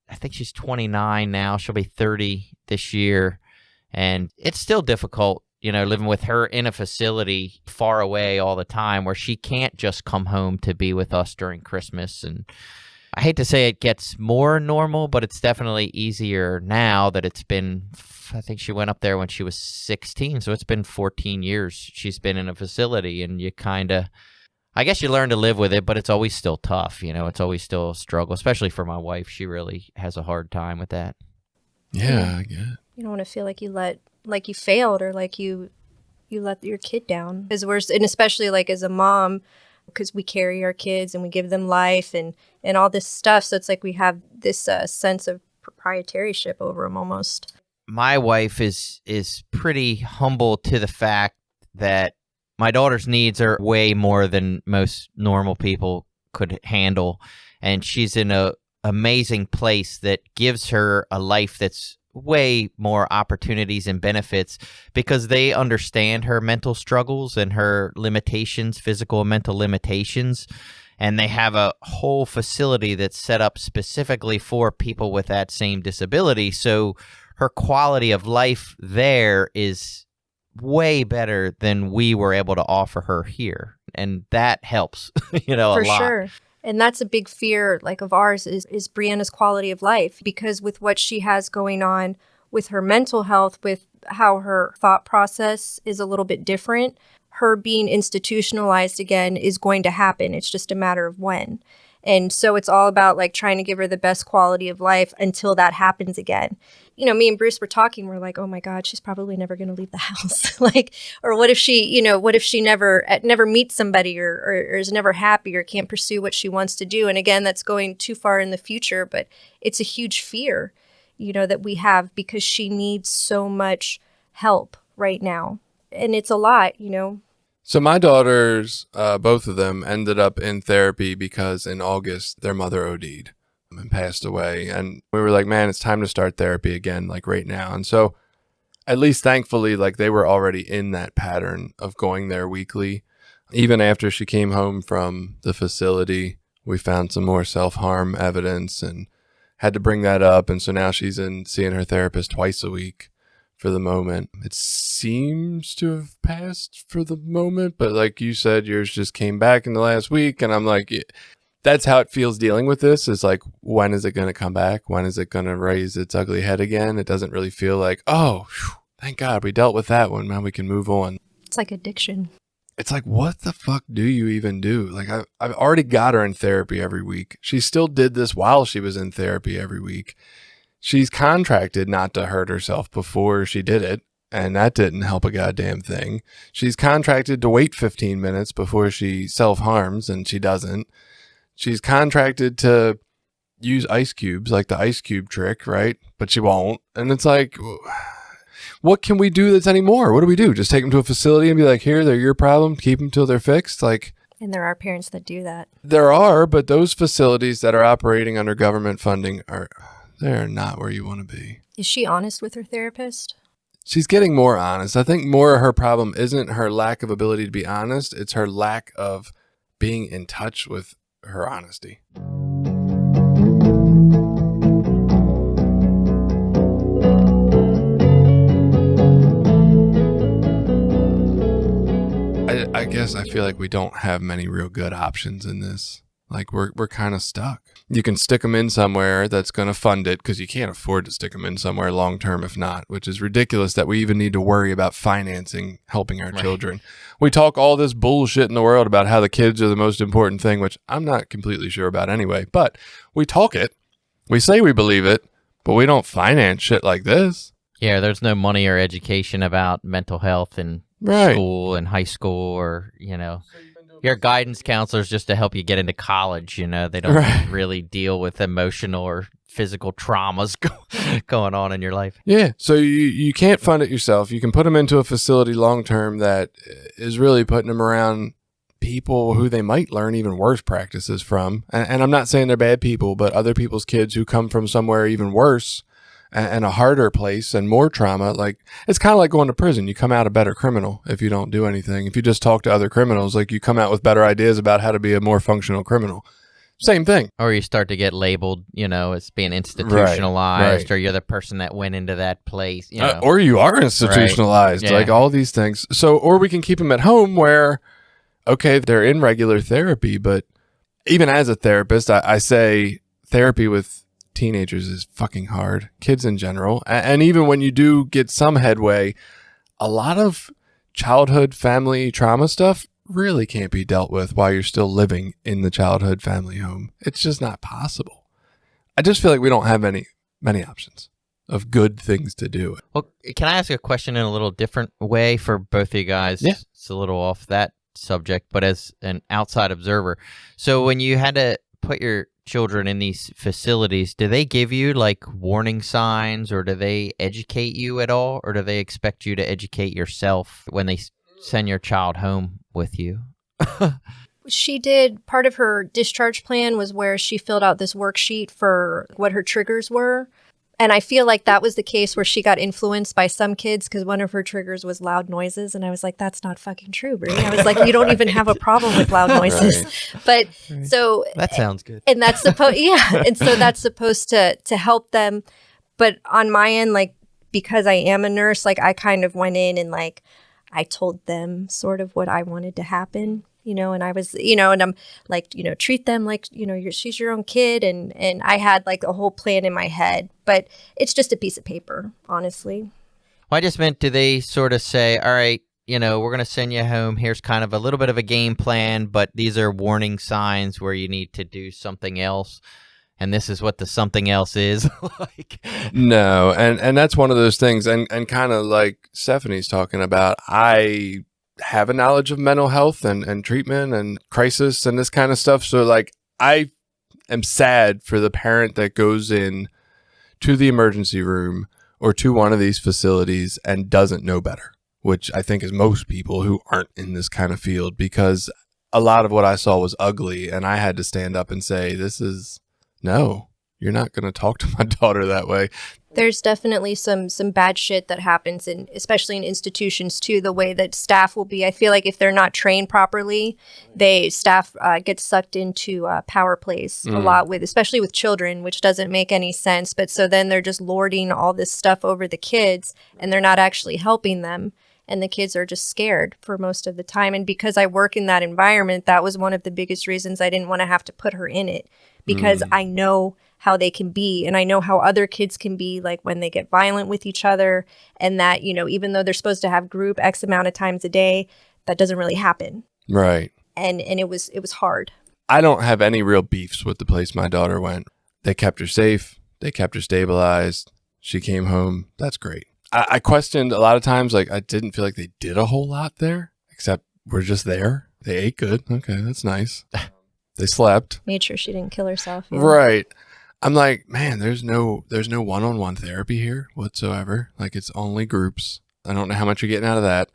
I think she's 29 now. She'll be 30 this year. And it's still difficult, living with her in a facility far away all the time, where she can't just come home to be with us during Christmas. And I hate to say it gets more normal, but it's definitely easier now that it's been, I think she went up there when she was 16. So it's been 14 years she's been in a facility, and you I guess you learn to live with it, but it's always still tough. It's always still a struggle, especially for my wife. She really has a hard time with that. Yeah, I get it. You don't want to feel like you failed, or like you let your kid down. And especially like as a mom, because we carry our kids and we give them life and all this stuff. So it's like we have this sense of proprietorship over them almost. My wife is pretty humble to the fact that my daughter's needs are way more than most normal people could handle. And she's in a amazing place that gives her a life that's way more opportunities and benefits, because they understand her mental struggles and her limitations, physical and mental limitations. And they have a whole facility that's set up specifically for people with that same disability. So her quality of life there is way better than we were able to offer her here. And that helps, a lot. For sure. And that's a big fear like of ours is Brianna's quality of life, because with what she has going on with her mental health, with how her thought process is a little bit different, her being institutionalized again is going to happen. It's just a matter of when. And so it's all about like trying to give her the best quality of life until that happens again. Me and Bruce were talking, we're like, oh my God, she's probably never going to leave the house. Or what if she never meets somebody or is never happy or can't pursue what she wants to do. And again, that's going too far in the future, but it's a huge fear, that we have, because she needs so much help right now. And it's a lot, So my daughters, both of them, ended up in therapy because in August, their mother OD'd and passed away. And we were like, man, it's time to start therapy again, like right now. And so at least thankfully, like they were already in that pattern of going there weekly. Even after she came home from the facility, we found some more self-harm evidence and had to bring that up. And so now she's seeing her therapist twice a week for the moment. It seems to have passed for the moment, but like you said, yours just came back in the last week. And I'm like, that's how it feels dealing with this, is like, when is it going to come back? When is it going to raise its ugly head again? It doesn't really feel like, oh, whew, thank God we dealt with that one. Now we can move on. It's like addiction. It's like, what the fuck do you even do? Like, I've already got her in therapy every week. She still did this while she was in therapy every week. She's contracted not to hurt herself before she did it, and that didn't help a goddamn thing. She's contracted to wait 15 minutes before she self-harms, and she doesn't. She's contracted to use ice cubes, like the ice cube trick, right? But she won't. And it's like, what can we do that's anymore? What do we do? Just take them to a facility and be like, here, they're your problem. Keep them till they're fixed. Like, And there are parents that do that. there are, but those facilities that are operating under government funding they're not where you want to be. Is she honest with her therapist? She's getting more honest. I think more of her problem isn't her lack of ability to be honest. It's her lack of being in touch with her honesty. I guess I feel like we don't have many real good options in this. Like, we're kind of stuck. You can stick them in somewhere that's going to fund it, because you can't afford to stick them in somewhere long term if not, which is ridiculous that we even need to worry about financing helping our children. We talk all this bullshit in the world about how the kids are the most important thing, which I'm not completely sure about anyway, but we talk it. We say we believe it, but we don't finance shit like this. Yeah, there's no money or education about mental health in school and high school, or, your guidance counselors just to help you get into college. They don't really deal with emotional or physical traumas going on in your life. Yeah, so you can't fund it yourself. You can put them into a facility long term that is really putting them around people who they might learn even worse practices from. And I'm not saying they're bad people, but other people's kids who come from somewhere even worse and a harder place and more trauma. Like, it's kind of like going to prison. You come out a better criminal if you don't do anything. If you just talk to other criminals, like, you come out with better ideas about how to be a more functional criminal. Same thing. Or you start to get labeled, as being institutionalized, Right. or you're the person that went into that place, or you are institutionalized, Right. like all these things. So, or we can keep them at home where, okay, they're in regular therapy, but even as a therapist, I say therapy with teenagers is fucking hard. Kids in general. And even when you do get some headway, a lot of childhood family trauma stuff really can't be dealt with while you're still living in the childhood family home. It's just not possible. I just feel like we don't have many options of good things to do. Well, can I ask a question in a little different way for both of you guys? Yeah. It's a little off that subject, but as an outside observer. So when you had to put your children in these facilities, do they give you like warning signs, or do they educate you at all, or do they expect you to educate yourself when they send your child home with you? She did, part of her discharge plan was where she filled out this worksheet for what her triggers were. And I feel like that was the case where she got influenced by some kids, because one of her triggers was loud noises. And I was like, that's not fucking true, Brie. I was like, you don't even have a problem with loud noises. But so that sounds good. And that's supposed, and so that's supposed to help them. But on my end, like, because I am a nurse, like, I kind of went in and like, I told them sort of what I wanted to happen, and I was, and I'm like, treat them like, she's your own kid. And I had like a whole plan in my head, but it's just a piece of paper, honestly. Well, I just meant, do they sort of say, all right, we're going to send you home. Here's kind of a little bit of a game plan, but these are warning signs where you need to do something else. And this is what the something else is. Like, no, and that's one of those things, and kind of like Stephanie's talking about, I have a knowledge of mental health and treatment and crisis and this kind of stuff. So like, I am sad for the parent that goes in to the emergency room or to one of these facilities and doesn't know better, which I think is most people who aren't in this kind of field, because a lot of what I saw was ugly, and I had to stand up and say, no, you're not going to talk to my daughter that way. There's definitely some bad shit that happens, especially in institutions too, the way that staff will be. I feel like if they're not trained properly, staff get sucked into power plays a lot especially with children, which doesn't make any sense. But so then they're just lording all this stuff over the kids, and they're not actually helping them. and the kids are just scared for most of the time. And because I work in that environment, that was one of the biggest reasons I didn't want to have to put her in it, because I know how they can be, and I know how other kids can be, like when they get violent with each other, and that, you know, even though they're supposed to have group X amount of times a day, that doesn't really happen. Right. And it was hard. I don't have any real beefs with the place my daughter went. They kept her safe. They kept her stabilized. She came home. That's great. I questioned a lot of times, like, I didn't feel like they did a whole lot there, except we're just there. They ate good. Okay, that's nice. They slept. Made sure she didn't kill herself. Yeah. Right. I'm like, man, there's no one-on-one therapy here whatsoever. Like, it's only groups. I don't know how much you're getting out of that.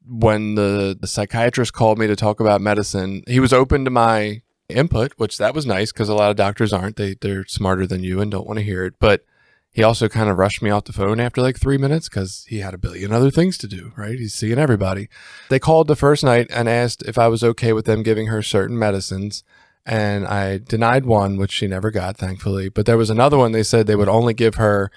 When the psychiatrist called me to talk about medicine, he was open to my input, which that was nice, because a lot of doctors aren't. They're smarter than you and don't want to hear it. But he also kind of rushed me off the phone after like 3 minutes because he had a billion other things to do, right? He's seeing everybody. They called the first night and asked if I was okay with them giving her certain medicines. And I denied one, which she never got, thankfully. But there was another one they said they would only give her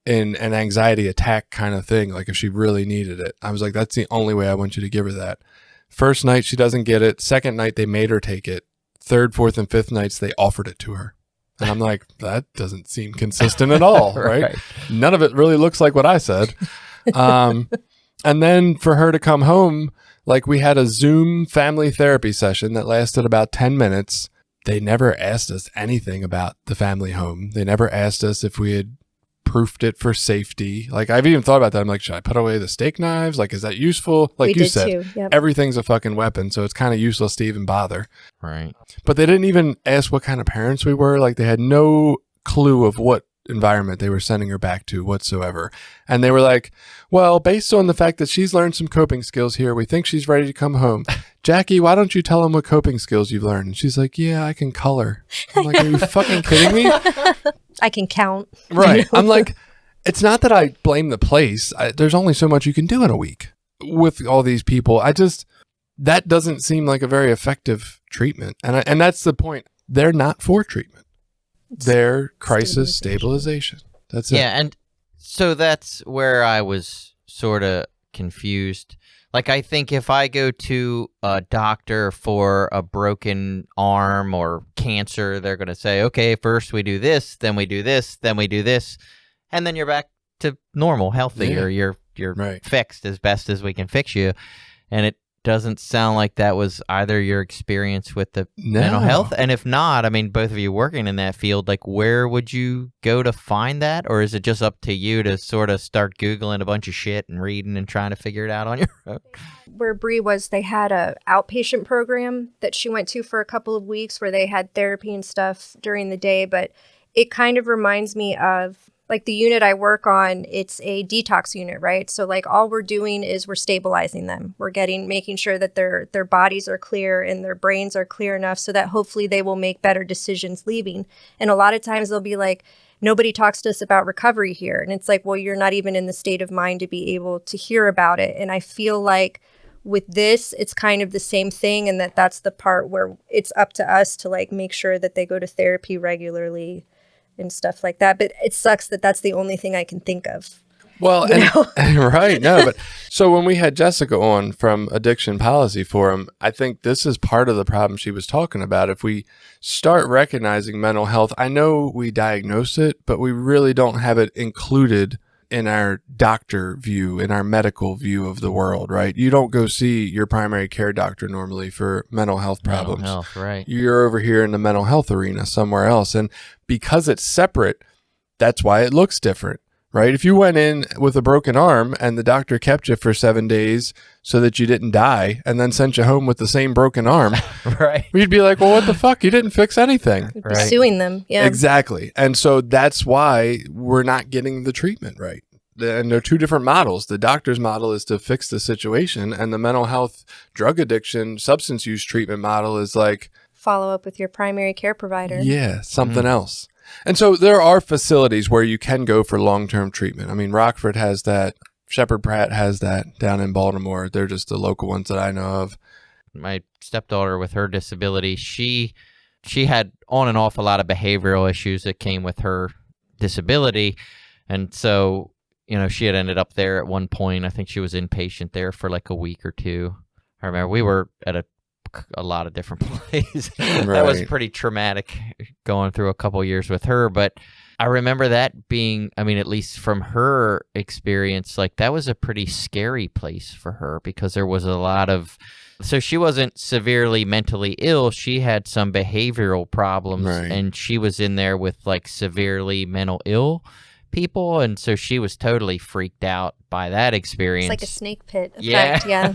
in an anxiety attack kind of thing, like if she really needed it. I was like, that's the only way I want you to give her that. First night, she doesn't get it. Second night, they made her take it. Third, fourth, and fifth nights, they offered it to her. And I'm like, that doesn't seem consistent at all, right? None of it really looks like what I said. And then for her to come home, like, we had a Zoom family therapy session that lasted about 10 minutes. They never asked us anything about the family home. They never asked us if we had proofed it for safety. Like, I've even thought about that. I'm like, should I put away the steak knives? Like, is that useful? Like you said, everything's a fucking weapon, so it's kind of useless to even bother. Right. But they didn't even ask what kind of parents we were. Like, they had no clue of what environment they were sending her back to whatsoever. And they were like, well, based on the fact that she's learned some coping skills here, we think she's ready to come home. Jackie, why don't you tell them what coping skills you've learned? And she's like, yeah, I can color. I'm like, are you fucking kidding me? I can count. Right. I'm like, it's not that I blame the place. There's only so much you can do in a week with all these people. That doesn't seem like a very effective treatment. And that's the point. They're not for treatment. They're crisis stabilization. That's it. Yeah. And so that's where I was sort of confused. Like, I think if I go to a doctor for a broken arm or cancer, they're going to say, okay, first we do this, then we do this, then we do this, and then you're back to normal, healthy, or you're right. fixed as best as we can fix you. And it doesn't sound like that was either your experience with the mental health. And if not, I mean, both of you working in that field, like, where would you go to find that? Or is it just up to you to sort of start Googling a bunch of shit and reading and trying to figure it out on your own? Where Bree was, they had a outpatient program that she went to for a couple of weeks where they had therapy and stuff during the day. But it kind of reminds me of, like, the unit I work on, it's a detox unit, right? So, like, all we're doing is we're stabilizing them. We're making sure that their bodies are clear and their brains are clear enough so that hopefully they will make better decisions leaving. And a lot of times they'll be like, nobody talks to us about recovery here. And it's like, well, you're not even in the state of mind to be able to hear about it. And I feel like with this, it's kind of the same thing, and that's the part where it's up to us to, like, make sure that they go to therapy regularly and stuff like that. But it sucks that that's the only thing I can think of. Well, right. No, but so when we had Jessica on from Addiction Policy Forum, I think this is part of the problem she was talking about. If we start recognizing mental health, I know we diagnose it, but we really don't have it included in our doctor view, in our medical view of the world, right? You don't go see your primary care doctor normally for mental health problems. Mental health, right. You're over here in the mental health arena somewhere else. And because it's separate, that's why it looks different, right? If you went in with a broken arm and the doctor kept you for 7 days so that you didn't die and then sent you home with the same broken arm, right? We'd be like, well, what the fuck? You didn't fix anything. We'd be suing them. Yeah, exactly. And so that's why we're not getting the treatment right. And there are two different models. The doctor's model is to fix the situation, and the mental health, drug addiction, substance use treatment model is like, follow up with your primary care provider. Yeah, something else. And so there are facilities where you can go for long-term treatment. I mean, Rockford has that. Shepherd Pratt has that down in Baltimore. They're just the local ones that I know of. My stepdaughter with her disability, she had on and off a lot of behavioral issues that came with her disability. And so, she had ended up there at one point. I think she was inpatient there for like a week or two. I remember we were at a lot of different places. That was pretty traumatic going through a couple years with her. But I remember that being, I mean, at least from her experience, like that was a pretty scary place for her because there was a lot of, so she wasn't severely mentally ill. She had some behavioral problems and she was in there with like severely mental ill people. And so she was totally freaked out by that experience. It's like a snake pit effect. Yeah.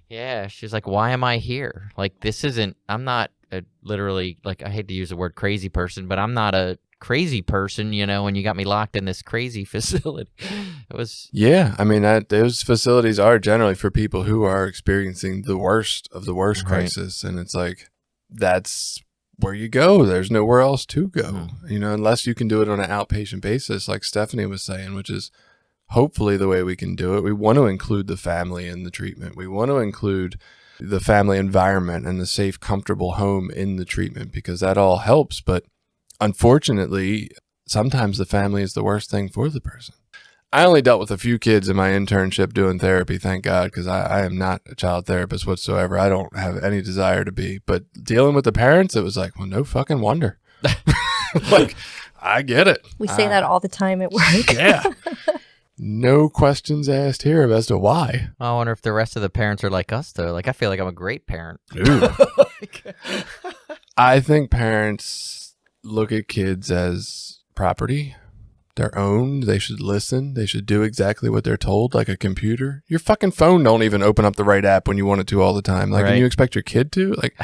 Yeah. She's like, why am I here? Like, this isn't, I'm not literally, like, I hate to use the word crazy person, but I'm not a crazy person, when you got me locked in this crazy facility. It was. Yeah. I mean, those facilities are generally for people who are experiencing the worst of the worst crisis. And it's like, that's where you go. There's nowhere else to go, unless you can do it on an outpatient basis, like Stephanie was saying, which is hopefully the way we can do it. We want to include the family in the treatment. We want to include the family environment and the safe, comfortable home in the treatment because that all helps. But unfortunately, sometimes the family is the worst thing for the person. I only dealt with a few kids in my internship doing therapy, thank God, because I am not a child therapist whatsoever. I don't have any desire to be. But dealing with the parents, it was like, well, no fucking wonder. Like, I get it. We say that all the time at work. Yeah. No questions asked here as to why. I wonder if the rest of the parents are like us, though. Like, I feel like I'm a great parent. Ooh. I think parents look at kids as property, their own. They should listen. They should do exactly what they're told, like a computer. Your fucking phone don't even open up the right app when you want it to all the time. Like, can you expect your kid to? Like,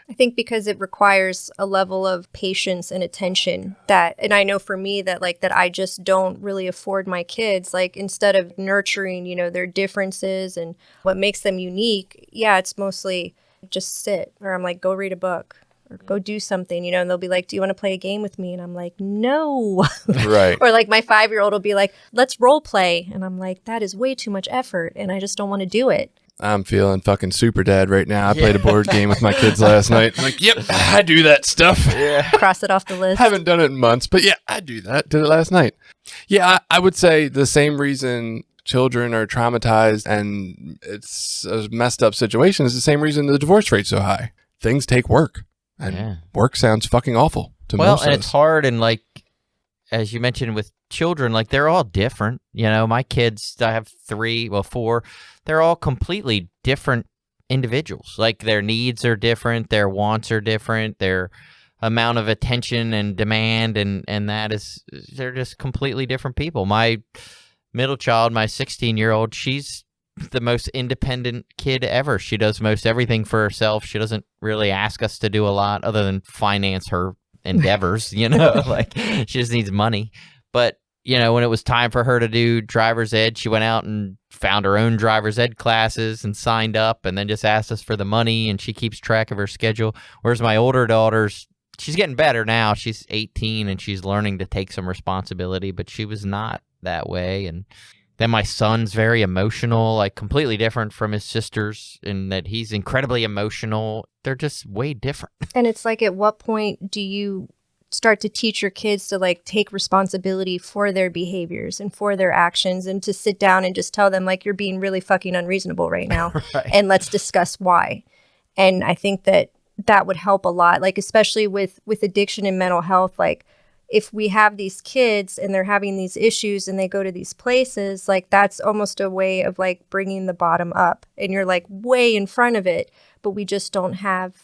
I think because it requires a level of patience and attention and I know for me that I just don't really afford my kids. Like, instead of nurturing, their differences and what makes them unique, it's mostly just sit, or I'm like, go read a book or go do something, and they'll be like, do you want to play a game with me? And I'm like, no. Right. Or like my 5-year-old will be like, let's role play. And I'm like, that is way too much effort and I just don't want to do it. I'm feeling fucking super dad right now. I played a board game with my kids last night. I'm like, yep, I do that stuff. Yeah. Cross it off the list. Haven't done it in months, but yeah, I do that. Did it last night. Yeah, I would say the same reason children are traumatized and it's a messed up situation is the same reason the divorce rate's so high. Things take work, and work sounds fucking awful to most of us. Well, and it's hard, and like, as you mentioned with children, like they're all different. My kids, I have 4, they're all completely different individuals. Like, their needs are different, their wants are different, their amount of attention and demand and they're just completely different people. My middle child, my 16-year-old, she's the most independent kid ever. She does most everything for herself. She doesn't really ask us to do a lot other than finance her endeavors, like she just needs money. But when it was time for her to do driver's ed, she went out and found her own driver's ed classes and signed up and then just asked us for the money, and she keeps track of her schedule. Whereas my older daughter's, she's getting better now. She's 18 and she's learning to take some responsibility, but she was not that way. And then my son's very emotional, like completely different from his sisters in that he's incredibly emotional. They're just way different. And it's like, at what point do you start to teach your kids to like take responsibility for their behaviors and for their actions, and to sit down and just tell them, like, you're being really fucking unreasonable right now. And let's discuss why. And I think that would help a lot, like, especially with addiction and mental health. Like, if we have these kids and they're having these issues and they go to these places, like, that's almost a way of like bringing the bottom up, and you're like way in front of it, but we just don't have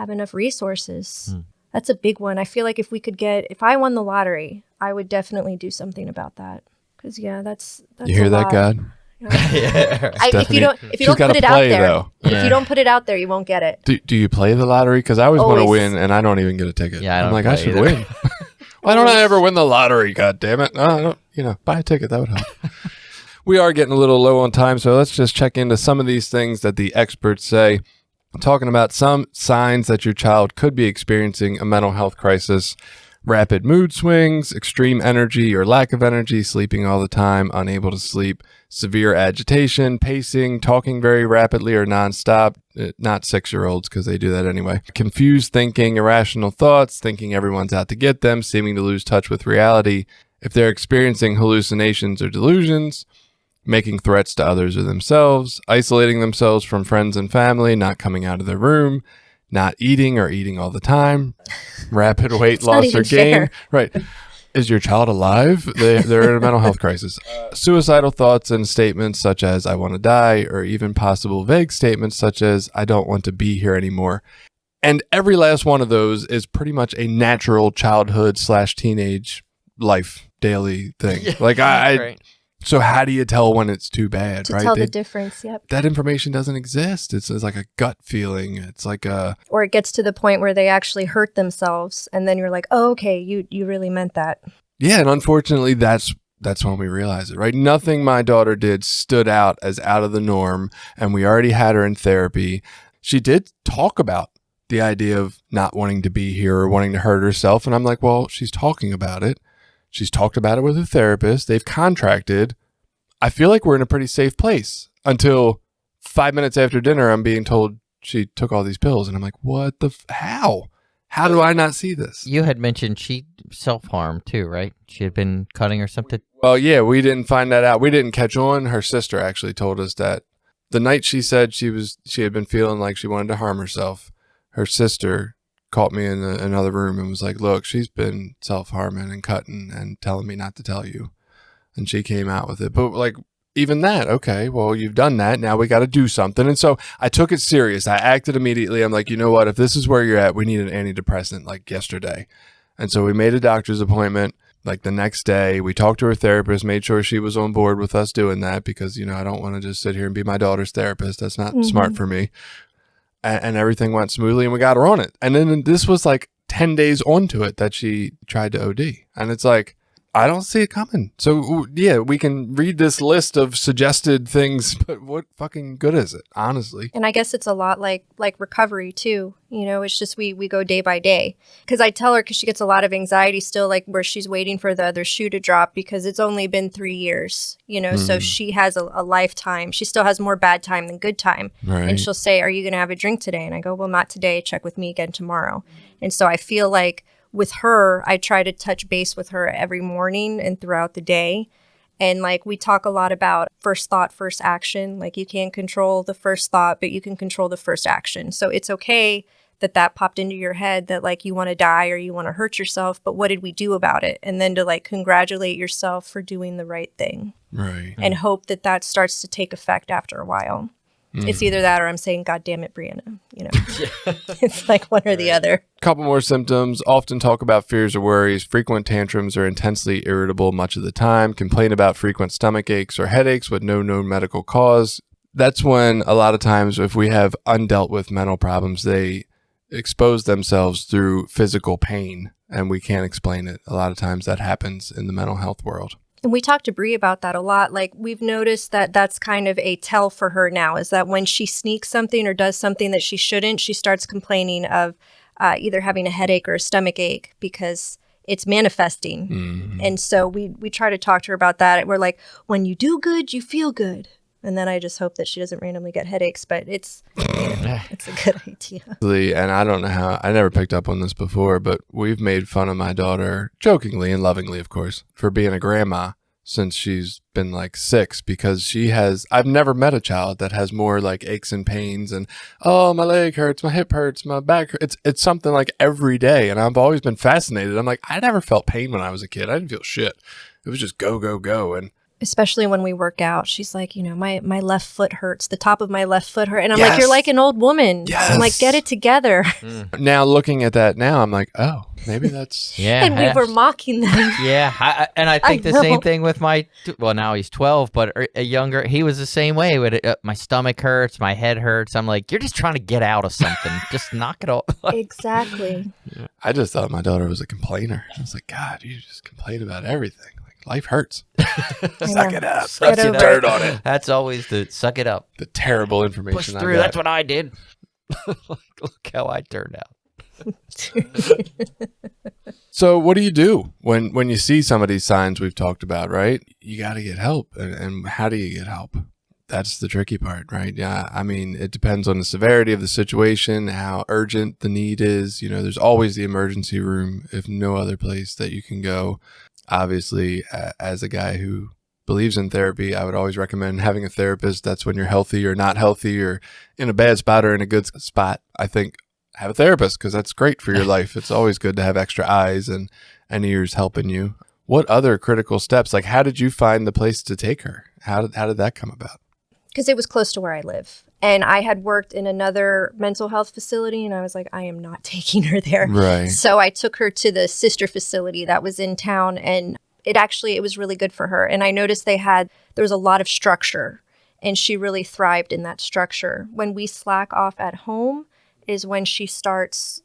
enough resources. That's a big one. I feel like if I won the lottery, I would definitely do something about that. Because that's you hear that, God? If you don't put it out there, if you don't put it out there, you won't get it. Do you play the lottery? Because I always want to win, and I don't even get a ticket. Yeah, I'm like, I should win. Why don't I ever win the lottery? God damn it! Buy a ticket. That would help. We are getting a little low on time, so let's just check into some of these things that the experts say. Talking about some signs that your child could be experiencing a mental health crisis: rapid mood swings, extreme energy or lack of energy, sleeping all the time, unable to sleep, severe agitation, pacing, talking very rapidly or nonstop, not 6-year-olds because they do that anyway, confused thinking, irrational thoughts, thinking everyone's out to get them, seeming to lose touch with reality, if they're experiencing hallucinations or delusions, making threats to others or themselves, isolating themselves from friends and family, not coming out of their room, not eating or eating all the time, rapid weight loss or gain. Right. Is your child alive? They're in a mental health crisis. Suicidal thoughts and statements such as, I want to die, or even possible vague statements such as, I don't want to be here anymore. And every last one of those is pretty much a natural childhood/teenage life daily thing. Like Right. So how do you tell when it's too bad, To right? tell the difference, yep. That information doesn't exist. It's like a gut feeling. It's like Or it gets to the point where they actually hurt themselves, and then you're like, oh, okay, you really meant that. yeah, and unfortunately that's when we realize it, right? Nothing my daughter did stood out as out of the norm, and we already had her in therapy. She did talk about the idea of not wanting to be here or wanting to hurt herself, and I'm like, well, she's talking about it. She's talked about it with a therapist. They've contracted. I feel like we're in a pretty safe place until 5 minutes after dinner, I'm being told she took all these pills. And I'm like, what the, how? How do I not see this? You had mentioned she self-harmed too, right? She had been cutting or something. Well, yeah, we didn't find that out. We didn't catch on. Her sister actually told us that the night she said she had been feeling like she wanted to harm herself, her sister caught me in another room and was like, look, she's been self-harming and cutting and telling me not to tell you. And she came out with it. But like, even that, okay, well, you've done that. Now we got to do something. And so I took it serious. I acted immediately. I'm like, you know what? If this is where you're at, we need an antidepressant like yesterday. And so we made a doctor's appointment like the next day. We talked to her therapist, made sure she was on board with us doing that because, I don't want to just sit here and be my daughter's therapist. That's not smart for me. And everything went smoothly and we got her on it. And then this was like 10 days onto it that she tried to OD. And it's like, I don't see it coming. So yeah, we can read this list of suggested things, but what fucking good is it, honestly? And I guess it's a lot like recovery too. It's just we go day by day. Because I tell her, because she gets a lot of anxiety still, like where she's waiting for the other shoe to drop because it's only been 3 years, so she has a lifetime. She still has more bad time than good time. Right. And she'll say, are you going to have a drink today? And I go, well, not today. Check with me again tomorrow. And so I feel like with her, I try to touch base with her every morning and throughout the day. And like we talk a lot about first thought, first action. Like you can't control the first thought, but you can control the first action. So it's okay that popped into your head that like you want to die or you want to hurt yourself. But what did we do about it? And then to like congratulate yourself for doing the right thing. Right. And hope that starts to take effect after a while. It's either that or I'm saying, God damn it, Brianna. It's like one or the other. Couple more symptoms. Often talk about fears or worries. Frequent tantrums or intensely irritable much of the time. Complain about frequent stomach aches or headaches with no known medical cause. That's when a lot of times if we have undealt with mental problems, they expose themselves through physical pain and we can't explain it. A lot of times that happens in the mental health world. And we talked to Brie about that a lot. Like we've noticed that that's kind of a tell for her now is that when she sneaks something or does something that she shouldn't, she starts complaining of either having a headache or a stomach ache because it's manifesting. Mm-hmm. And so we try to talk to her about that. We're like, when you do good, you feel good. And then I just hope that she doesn't randomly get headaches, but it's a good idea. And I don't know how, I never picked up on this before, but we've made fun of my daughter, jokingly and lovingly, of course, for being a grandma since she's been like 6 because I've never met a child that has more like aches and pains and, oh, my leg hurts, my hip hurts, my back hurts. It's something like every day. And I've always been fascinated. I'm like, I never felt pain when I was a kid. I didn't feel shit. It was just go, go, go. And especially when we work out, she's like, my left foot hurts. The top of my left foot hurt. And I'm like, you're like an old woman. Yes. I'm like, get it together. Now looking at that now, I'm like, oh, maybe that's... Yeah. And we were mocking them. Yeah. I think the same thing with now he's 12, but younger, he was the same way. My stomach hurts, my head hurts. I'm like, you're just trying to get out of something. Just knock it off. Exactly. Yeah. I just thought my daughter was a complainer. I was like, God, you just complain about everything. Life hurts. Suck it up. Put some dirt on it. That's always the suck it up. The terrible information. Push through. That's what I did. Look how I turned out. So what do you do when you see some of these signs we've talked about, right? You got to get help. And how do you get help? That's the tricky part, right? Yeah. I mean, it depends on the severity of the situation, how urgent the need is. There's always the emergency room if no other place that you can go. Obviously, as a guy who believes in therapy, I would always recommend having a therapist. That's when you're healthy or not healthy or in a bad spot or in a good spot. I think have a therapist because that's great for your life. It's always good to have extra eyes and ears helping you. What other critical steps, like how did you find the place to take her? How did that come about? Because it was close to where I live. And I had worked in another mental health facility, and I was like, I am not taking her there. Right. So I took her to the sister facility that was in town, and it was really good for her. And I noticed there was a lot of structure, and she really thrived in that structure. When we slack off at home is when she starts,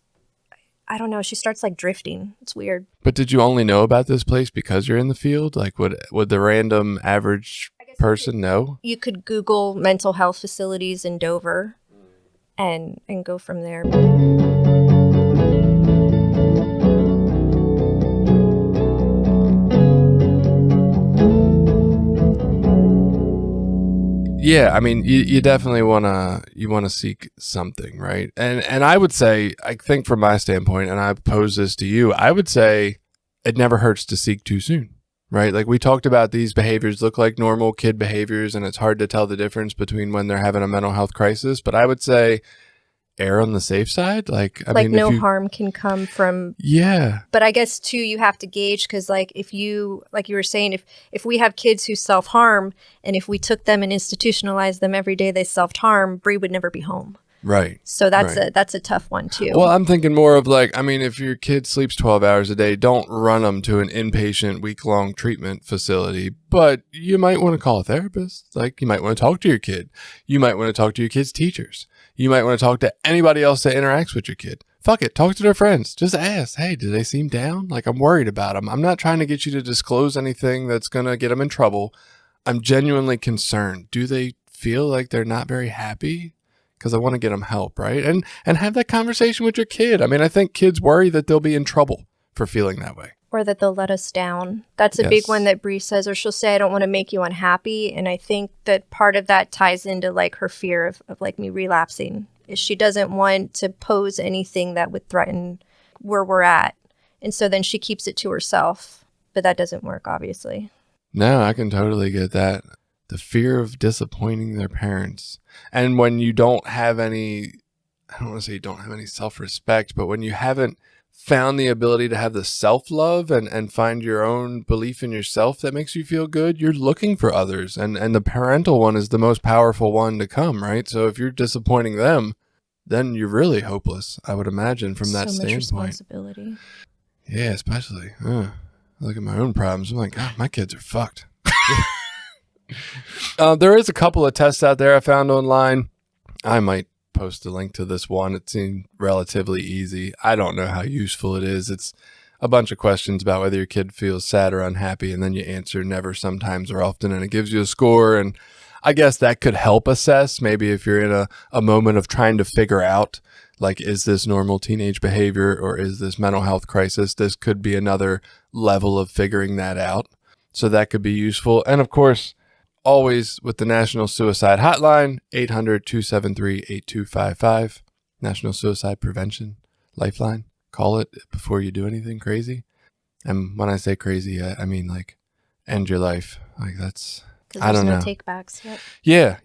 I don't know, she starts like drifting. It's weird. But did you only know about this place because you're in the field? Like would the random average person know? You could Google mental health facilities in Dover and go from there. Yeah, I mean, you definitely wanna seek something, right? And I would say, I think from my standpoint, and I pose this to you, I would say it never hurts to seek too soon, right? Like we talked about, these behaviors look like normal kid behaviors, and it's hard to tell the difference between when they're having a mental health crisis. But I would say err on the safe side. Like, I mean, no harm can come from. Yeah. But I guess too, you have to gauge, because like if you, like you were saying, if we have kids who self-harm, and if we took them and institutionalized them every day they self-harm, Bree would never be home. Right. So that's right. that's a tough one too. Well, I'm thinking more of like, I mean, if your kid sleeps 12 hours a day, don't run them to an inpatient week-long treatment facility, but you might want to call a therapist. Like you might want to talk to your kid. You might want to talk to your kid's teachers. You might want to talk to anybody else that interacts with your kid. Fuck it. Talk to their friends. Just ask, hey, do they seem down? Like, I'm worried about them. I'm not trying to get you to disclose anything that's going to get them in trouble. I'm genuinely concerned. Do they feel like they're not very happy? Because I want to get them help, right? And have that conversation with your kid. I mean, I think kids worry that they'll be in trouble for feeling that way. Or that they'll let us down. That's a big one that Bree says, or she'll say, I don't want to make you unhappy. And I think that part of that ties into like her fear of like me relapsing, is she doesn't want to pose anything that would threaten where we're at. And so then she keeps it to herself, but that doesn't work, obviously. No, I can totally get that. The fear of disappointing their parents. And when you don't have any, I don't want to say you don't have any self-respect, but when you haven't found the ability to have the self-love and find your own belief in yourself that makes you feel good, you're looking for others. And the parental one is the most powerful one to come, right? So if you're disappointing them, then you're really hopeless, I would imagine, from that standpoint. So much responsibility. Yeah, especially. I look at my own problems. I'm like, God, my kids are fucked. There is a couple of tests out there I found online. I might post a link to this one. It seemed relatively easy. I don't know how useful it is. It's a bunch of questions about whether your kid feels sad or unhappy, and then you answer never, sometimes, or often, and it gives you a score. And I guess that could help assess maybe if you're in a moment of trying to figure out, like, is this normal teenage behavior or is this mental health crisis? This could be another level of figuring that out. So that could be useful. And of course, always with the National Suicide Hotline, 800-273-8255, National Suicide Prevention Lifeline. Call it before you do anything crazy. And when I say crazy, I mean like end your life. Like that's, I don't know. There's no takebacks yet. Yeah.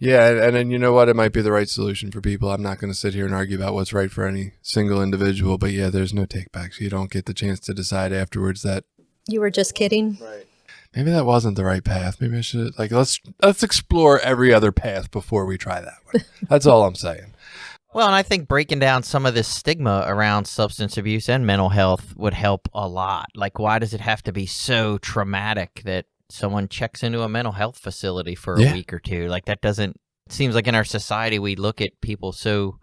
And then you know what? It might be the right solution for people. I'm not going to sit here and argue about what's right for any single individual, but yeah, there's no takebacks. You don't get the chance to decide afterwards that You were just kidding. Right. Maybe that wasn't the right path. Maybe I should, like, let's explore every other path before we try that one. That's all I'm saying. Well, and I think breaking down some of this stigma around substance abuse and mental health would help a lot. Like, why does it have to be so traumatic that someone checks into a mental health facility for a week or two? Like, that doesn't, it seems like in our society, we look at people so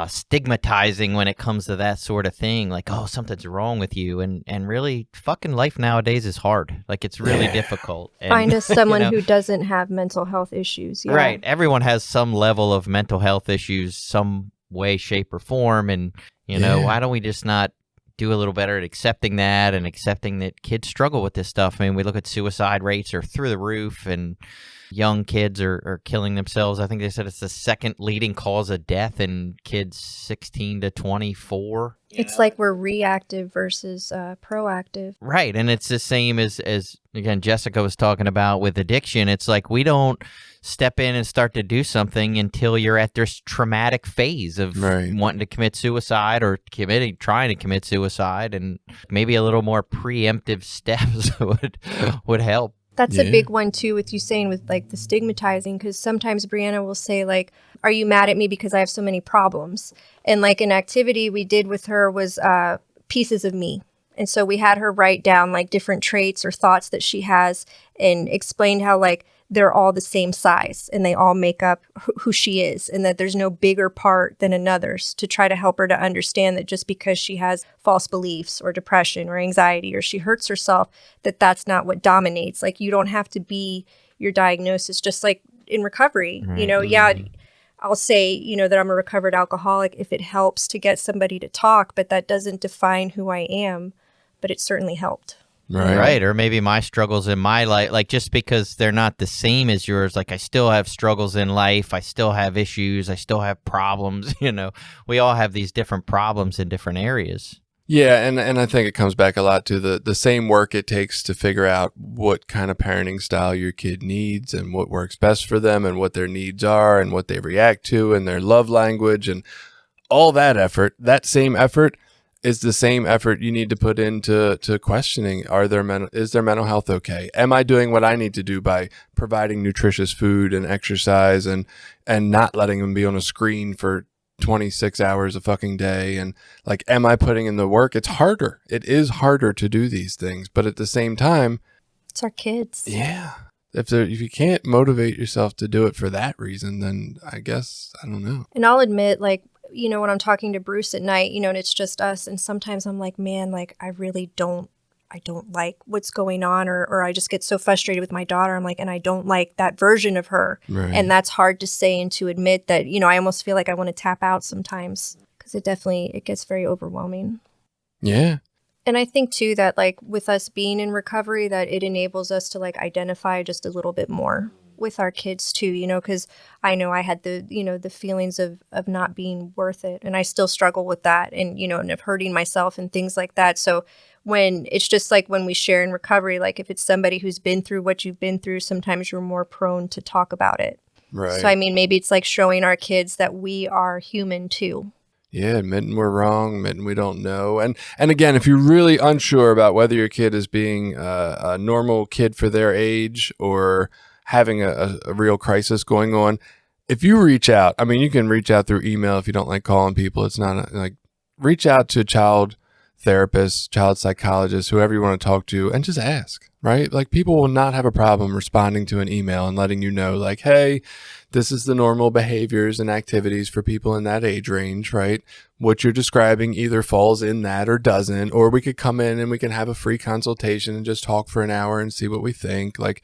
stigmatizing when it comes to that sort of thing. Like, oh, something's wrong with you. And really, fucking life nowadays is hard. Like, it's really difficult. And, find us someone who doesn't have mental health issues. Yeah. Right. Everyone has some level of mental health issues, some way, shape, or form. And, you know, why don't we just not do a little better at accepting that and accepting that kids struggle with this stuff? I mean, we look at suicide rates are through the roof, and young kids are killing themselves. I think they said it's the second leading cause of death in kids 16 to 24. It's like we're reactive versus proactive. Right. And it's the same as again, Jessica was talking about with addiction. It's like we don't step in and start to do something until you're at this traumatic phase of wanting to commit suicide or trying to commit suicide, and maybe a little more preemptive steps would help. That's a big one too, with you saying with like the stigmatizing, because sometimes Brianna will say like, are you mad at me because I have so many problems? And like an activity we did with her was pieces of me. And so we had her write down like different traits or thoughts that she has and explained how like they're all the same size and they all make up who she is, and that there's no bigger part than another's, to try to help her to understand that just because she has false beliefs or depression or anxiety or she hurts herself, that that's not what dominates. Like you don't have to be your diagnosis, just like in recovery, you know, I'll say, you know, that I'm a recovered alcoholic if it helps to get somebody to talk, but that doesn't define who I am, but it certainly helped. Right. Or maybe my struggles in my life, like just because they're not the same as yours, like I still have struggles in life. I still have issues. I still have problems. You know, we all have these different problems in different areas. Yeah. And I think it comes back a lot to the same work it takes to figure out what kind of parenting style your kid needs and what works best for them and what their needs are and what they react to and their love language and all that effort. That same effort is the same effort you need to put into questioning, is their mental health okay? Am I doing what I need to do by providing nutritious food and exercise and not letting them be on a screen for 26 hours a fucking day? And like, am I putting in the work? It's harder. It is harder to do these things, but at the same time, it's our kids. Yeah. If you can't motivate yourself to do it for that reason, then I guess, I don't know. And I'll admit, like, you know, when I'm talking to Bruce at night, you know, and it's just us, and sometimes I'm like, man, like, I don't like what's going on, or I just get so frustrated with my daughter. I'm like, and I don't like that version of her. Right. And that's hard to say and to admit that, you know, I almost feel like I want to tap out sometimes because it gets very overwhelming. Yeah. And I think too that like with us being in recovery, that it enables us to like identify just a little bit more with our kids too, you know, because I know I had the feelings of not being worth it. And I still struggle with that, and, you know, and of hurting myself and things like that. So when it's just like when we share in recovery, like if it's somebody who's been through what you've been through, sometimes you're more prone to talk about it. Right. So, I mean, maybe it's like showing our kids that we are human too. Yeah, admitting we're wrong, admitting we don't know. And again, if you're really unsure about whether your kid is being a normal kid for their age or having a real crisis going on, if you reach out, I mean, you can reach out through email if you don't like calling people. It's not reach out to a child therapist, child psychologist, whoever you want to talk to, and just ask, right? Like, people will not have a problem responding to an email and letting you know, like, hey, this is the normal behaviors and activities for people in that age range, right? What you're describing either falls in that or doesn't, or we could come in and we can have a free consultation and just talk for an hour and see what we think. Like,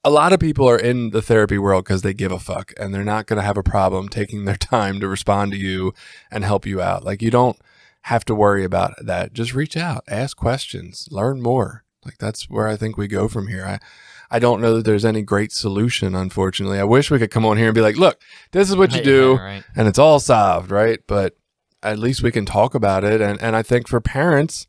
a lot of people are in the therapy world because they give a fuck, and they're not going to have a problem taking their time to respond to you and help you out. Like, you don't have to worry about that. Just reach out, ask questions, learn more. Like, that's where I think we go from here. I don't know that there's any great solution, unfortunately. I wish we could come on here and be like, look, this is what you do, right. And it's all solved, right? But at least we can talk about it. And I think for parents,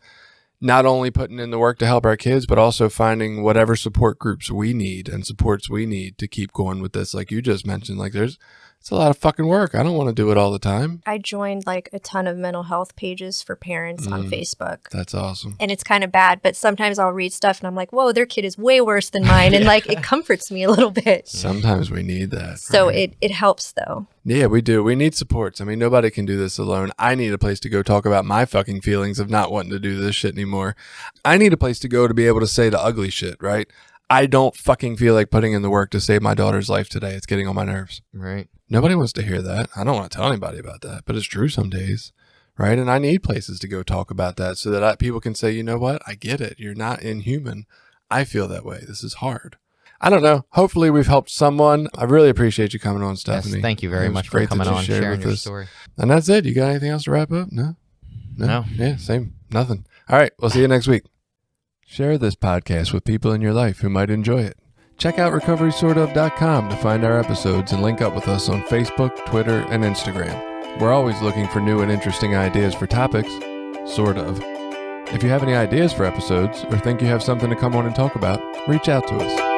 not only putting in the work to help our kids, but also finding whatever support groups we need and supports we need to keep going with this. Like you just mentioned, like it's a lot of fucking work. I don't want to do it all the time. I joined like a ton of mental health pages for parents on Facebook. That's awesome. And it's kind of bad, but sometimes I'll read stuff and I'm like, whoa, their kid is way worse than mine. And like, it comforts me a little bit. Sometimes we need that. So right? it helps though. Yeah, we do. We need supports. I mean, nobody can do this alone. I need a place to go talk about my fucking feelings of not wanting to do this shit anymore. I need a place to go to be able to say the ugly shit, right? I don't fucking feel like putting in the work to save my daughter's life today. It's getting on my nerves. Right. Nobody wants to hear that. I don't want to tell anybody about that, but it's true some days, right? And I need places to go talk about that so that people can say, you know what? I get it. You're not inhuman. I feel that way. This is hard. I don't know. Hopefully we've helped someone. I really appreciate you coming on, Stephanie. Yes, thank you very much for coming on, sharing your story. And that's it. You got anything else to wrap up? No? Yeah, same. Nothing. All right. We'll see you next week. Share this podcast with people in your life who might enjoy it. Check out recoverysortof.com to find our episodes and link up with us on Facebook, Twitter, and Instagram. We're always looking for new and interesting ideas for topics, sort of. If you have any ideas for episodes or think you have something to come on and talk about, reach out to us.